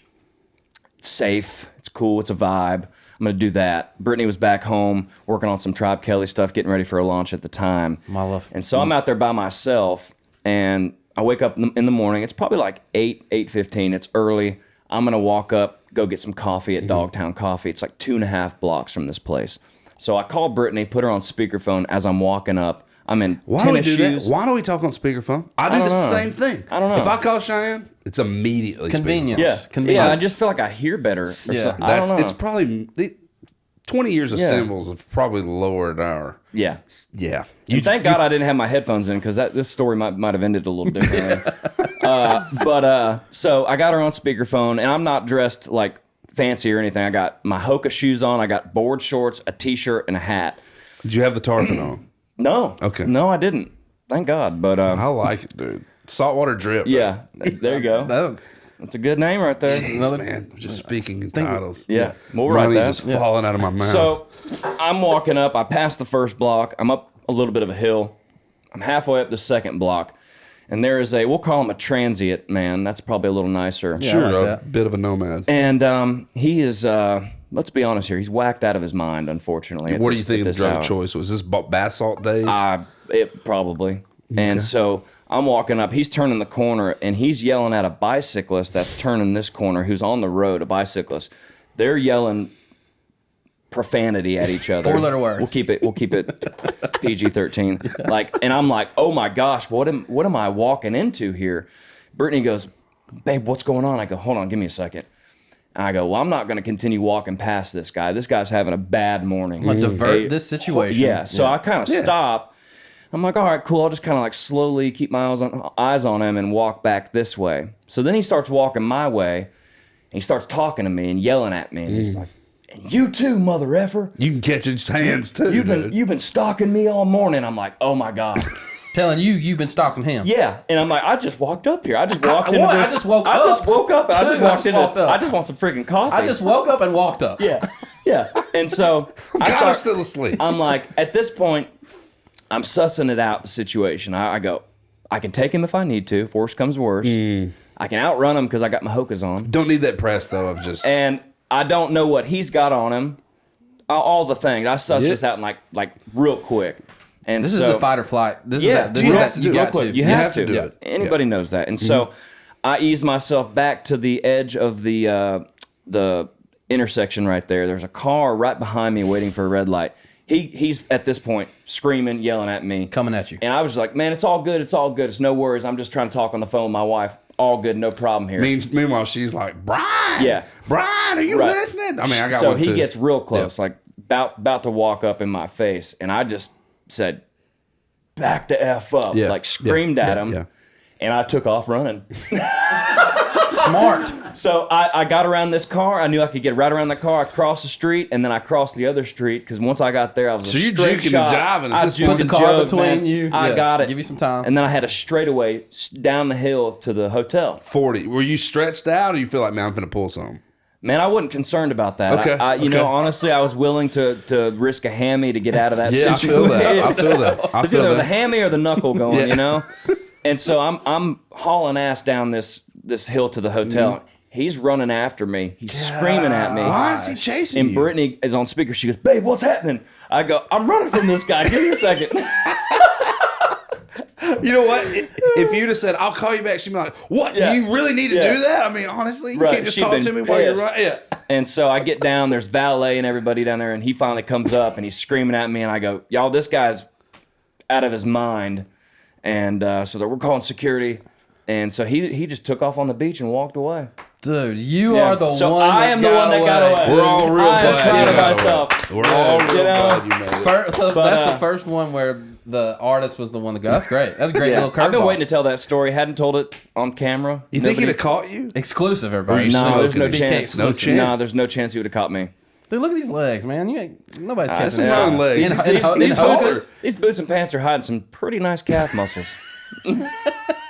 It's safe. It's cool. It's a vibe. I'm going to do that. Brittany was back home working on some Tribe Kelley stuff, getting ready for a launch at the time. My love. And so I'm out there by myself, and I wake up in the morning. It's probably like 8:15. It's early. I'm going to walk up, go get some coffee at Dogtown Coffee. It's like 2.5 blocks from this place. So I call Brittany, put her on speakerphone as I'm walking up. I'm in Why do we tennis do shoes. that? Why do we talk on speakerphone? I do the same thing. I don't know. If I call Cheyenne, it's immediately Convenience. Yeah, Convenience. yeah. I just feel like I hear better. Or Yeah. something. I don't know. It's probably 20 years of symbols have probably lowered our. Yeah. Yeah. And thank God I didn't have my headphones in because this story might have ended a little differently. So I got her on speakerphone, and I'm not dressed like fancy or anything. I got my Hoka shoes on. I got board shorts, a T-shirt, and a hat. Did you have the tarpon on? No. Okay. No, I didn't. Thank God. But I like it, dude. Saltwater drip. yeah, there you go. That's a good name right there. Jeez, man. Just speaking in titles. Yeah, we'll write Money that. just falling out of my mouth. So I'm walking up. I passed the first block. I'm up a little bit of a hill. I'm halfway up the second block. And there is we'll call him a transient man. That's probably a little nicer. sure, I like a that. bit of a nomad. And he is, let's be honest here, he's whacked out of his mind, unfortunately. What do you think of the this drug hour. choice? Was this basalt days? It probably. And so I'm walking up. He's turning the corner, and he's yelling at a bicyclist that's turning this corner who's on the road, a bicyclist. They're yelling profanity at each other. 4-letter words. We'll keep it PG-13. And I'm like, oh my gosh, what am I walking into here? Brittany goes, babe, what's going on? I go, hold on, give me a second. And I go, well, I'm not going to continue walking past this guy. This guy's having a bad morning. I'm gonna divert this situation. Yeah, so I kind of stop. I'm like, all right, cool. I'll just kind of like slowly keep my eyes on him and walk back this way. So then he starts walking my way, and he starts talking to me and yelling at me. And he's like, and you too, mother effer. You can catch his hands too, dude. You've been stalking me all morning. I'm like, oh my God. Telling you've been stalking him. Yeah, and I'm like, I just walked up here. I just walked into what? this. I just woke I up. just woke up. And I Dude, just I walked just into walked this. up. I just want some freaking coffee. I just woke up and walked up. Yeah. And so God, I'm still asleep. I'm like, at this point, I'm sussing it out, the situation. I go, I can take him if I need to. If worse comes worse. I can outrun him because I got my Hokas on. Don't need that press though. Of just And I don't know what he's got on him. All the things. I sussed this out in like real quick. And This so, is the fight or flight. This yeah, is that. This you is have that. to do You it. got to. You have to do it. Anybody knows that. And so I ease myself back to the edge of the intersection right there. There's a car right behind me waiting for a red light. He's at this point screaming, yelling at me. Coming at you. And I was like, man, it's all good. It's all good. It's no worries. I'm just trying to talk on the phone with my wife. All good. No problem here. Meanwhile, she's like, Brian. Yeah. Brian, are you Right. listening? I mean, I got so one he too. gets real close, like about to walk up in my face. And I just said, back the F up. Yeah. Like screamed at Yeah. him. Yeah. And I took off running. Smart. So I got around this car. I knew I could get right around the car. I crossed the street, and then I crossed the other street because once I got there, I was So a you're straight juking shot. and jiving at I this juked point. Put the and car joked, between man. you. I Yeah. got it. Give you some time. And then I had a straightaway down the hill to the hotel. 40. Were you stretched out, or you feel like, man, I'm finna pull some? Man, I wasn't concerned about that. Okay, You know, okay. honestly, I was willing to risk a hammy to get out of that Yeah, I situation. feel that. I feel that. I It's feel either the that. hammy or the knuckle going, Yeah. you know? And so I'm hauling ass down this hill to the hotel. He's running after me. He's screaming at me. Why is he chasing And you? Brittany is on speaker. She goes, babe, what's happening? I go, I'm running from this guy. Give me a second. You know what? If you'd have said, I'll call you back, she'd be like, what? Yeah. You really need to Yeah. do that? I mean, honestly, you Right. can't just She'd talk been to me while you're pissed. right. Yeah. And so I get down. There's valet and everybody down there. And he finally comes up and he's screaming at me. And I go, y'all, this guy's out of his mind. And so we're calling security. And so he just took off on the beach and walked away. Dude, you are the so one I that am the one that got away. We're all real I am glad proud you of got myself. away. We're all real glad you made it. That's the first one where the artist was the one that got. That's great. That's a great little curveball. I've been waiting to tell that story. Hadn't told it on camera. You think he'd have caught you? Exclusive, everybody. No, there's no BK chance. No chance. No, there's no chance he would have caught me. Dude, look at these legs, man. Nobody's catching some that. round legs. These boots and pants are hiding some pretty nice calf muscles.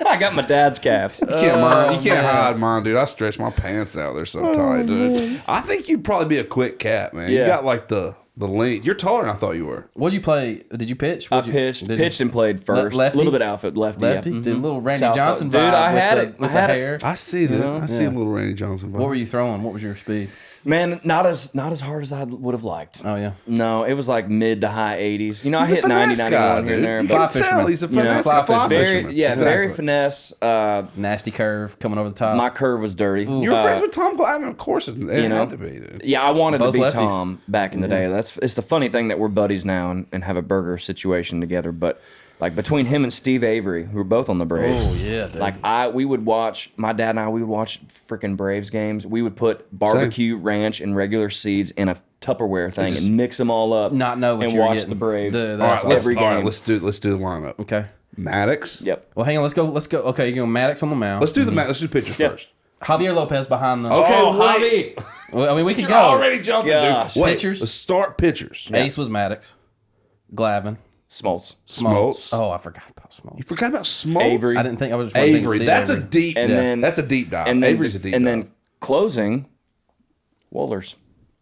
I got my dad's calves. You can't hide mine, dude. I stretch my pants out. They're so tight, dude. I think you'd probably be a quick cat, man. You got like the length. You're taller than I thought you were. What'd you play? Did you pitch? I pitched and played first. Lefty? A little bit outfit, lefty. Lefty? Yeah. Dude, little Randy South- Johnson dude, vibe I had with it. the I had it. hair. I see that. I see a little Randy Johnson. What were you throwing? What was your speed? Man, not as hard as I would have liked. Oh, yeah. No, it was like mid to high 80s. You know, He's I hit a 90, finesse 91 guy, here and dude. there. You But can tell he's a finesse fly guy. Fly fisherman. fisherman. very finesse. Nasty curve coming over the top. My curve was dirty. You were friends with Tom Glavine, of course. It had to be, dude. Yeah, I wanted Both to be lefties. Tom back in the day. It's the funny thing that we're buddies now and have a burger situation together. But like between him and Steve Avery, who were both on the Braves. Oh, yeah, dude. Like we would watch, my dad and I, we would watch freaking Braves games. We would put barbecue, ranch, and regular seeds in a Tupperware thing and mix them all up. Not know what and you were watch getting. the Braves. Dude, All right, that's every game. let's do the lineup. Okay. Maddox. Yep. Well, hang on. Let's go. Okay, you go Maddox on the mound. Let's do let's do pitcher first. Javier Lopez behind the. Okay, Oh, wait. Javi. Well, I mean, we could You're go. already jumping, Gosh. dude. Wait, Pitchers. let's start pitchers. Ace was Maddox. Glavine. Smoltz. Smoltz. Oh, I forgot about Smoltz. You forgot about Smoltz? Avery. I didn't think I was just thinking Avery. Steve That's Avery. a deep. And then- that's a deep dive. And then, Avery's a deep and dive. then closing, Wohlers.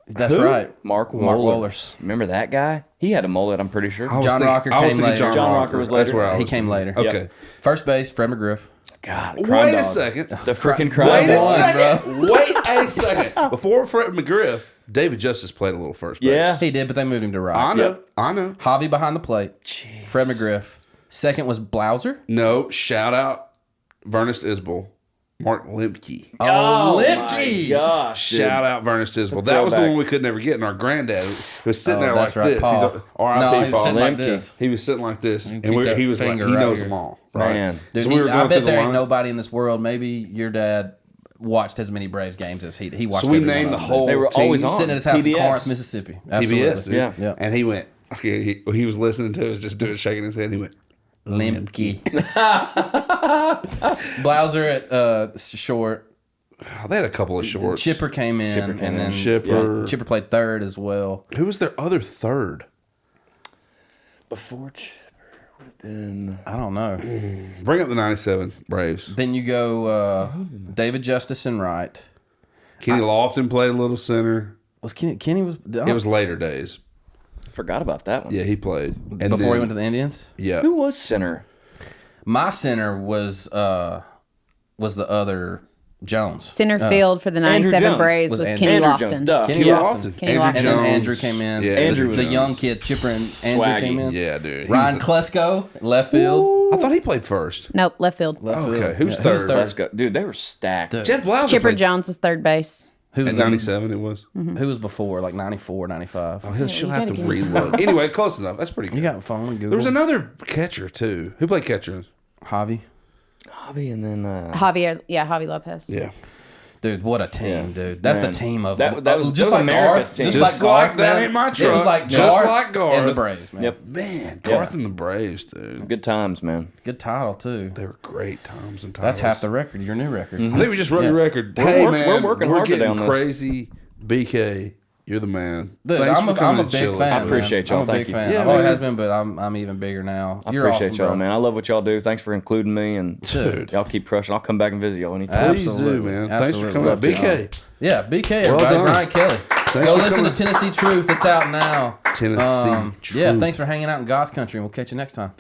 That's Who? right. Mark Wohlers. Wohlers. Remember that guy? He had a mullet, I'm pretty sure. John Rocker I was came thinking later. John Rocker was That's later. where I was He came thinking. later. Okay. First base, Fred McGriff. God, the crime Wait dog. a second. The freaking crime Wait a dog. second. Wait a second. Before Fred McGriff, David Justice played a little first base. Yeah. He did, but they moved him to right. I know. Yep. I know. Javi behind the plate. Fred McGriff. Second was Blauser. No, shout out Vernest Isbell, Mark Lemke. Oh, Lemke. my gosh. dude. Shout out Vernest Isbell. That was the throwback. one we could never get. And our granddad was sitting there like that's right, this. Paul. He's R.I.P. No, he was Paul. sitting like Lemke. this. He was sitting like this, and keep that he was like, he finger right knows here. them all, right? Man. Dude, So we were I going bet through the there ain't line. nobody in this world. Maybe your dad watched as many Braves games as he watched. So we every one named of the them. whole They were team. always He's on. sitting at his house in TBS. Corinth, Mississippi. TBS, Absolutely. dude. Yeah. Yeah. And he went. He was listening to us, just doing, shaking his head. He went. Lemke. Blauser at short. Oh, they had a couple of shorts. Chipper came in, and then Chipper. Chipper played third as well. Who was their other third? Before Chipper would have been... I don't know. Bring up the '97 Braves. Then you go David Justice and right. Kenny Lofton played a little center. Was Kenny was It was later days. Forgot about that one. Yeah, he played. And before then, he went to the Indians. Yeah. Who was center? My center was the other Jones. Center field for the Andrew 97 Jones. Braves Was was Andrew Kenny Jones. Lofton. Duh. Kenny Yeah. Lofton. Kenny Andrew Lofton. And then Jones. Andrew came in. Yeah, Andrew the was- young kid, Chipper and Andrew Swaggy. came in. Yeah, dude. He Ryan was- Klesko, left field. I thought he played first. Nope, left field. Left Okay, field. who's third? Let's go. Dude, they were stacked. Dude. Jeff Blauser Chipper played Jones was third base. Who was in '97. It was. Who was before, like 94, 95? Oh, she'll you have to gotta give him relook. Anyway, close enough. That's pretty good. You got a phone, Google. There was another catcher too. Who played catcher? Javi. Javi and then... Javi Lopez. Yeah. Dude, what a team, Yeah. dude. That's Man. the team of That was- just that like was America's Garth. team. Just Just like like Garth, that man. ain't my It was truck. like Just Garth like Garth. and the Braves, man. Yep. Man, Garth and the Braves, dude. Good times, man. Good title too. They were great times and times. That's half the record. Your new record. I think we just wrote Yeah. your record. We're Hey, work- man, we're working hard today getting on this. crazy. BK, you're the man. Dude, Thanks I'm for a coming big to chill us. fan. I man. appreciate y'all. I'm a Thank big you. fan. Yeah, I've always man. has been, but I'm even bigger now. I You're appreciate awesome, y'all, bro. man. I love what y'all do. Thanks for including me, and Dude. y'all keep crushing. I'll come back and visit y'all anytime. Please do, Absolutely. man. Absolutely. Thanks for coming Love up. to. BK. Yeah, BK, Well everybody. done. Brian Kelley. Thanks Go for listen coming. to Tennessee Truth. It's out now. Tennessee Yeah, Truth. thanks for hanging out in God's country, and we'll catch you next time.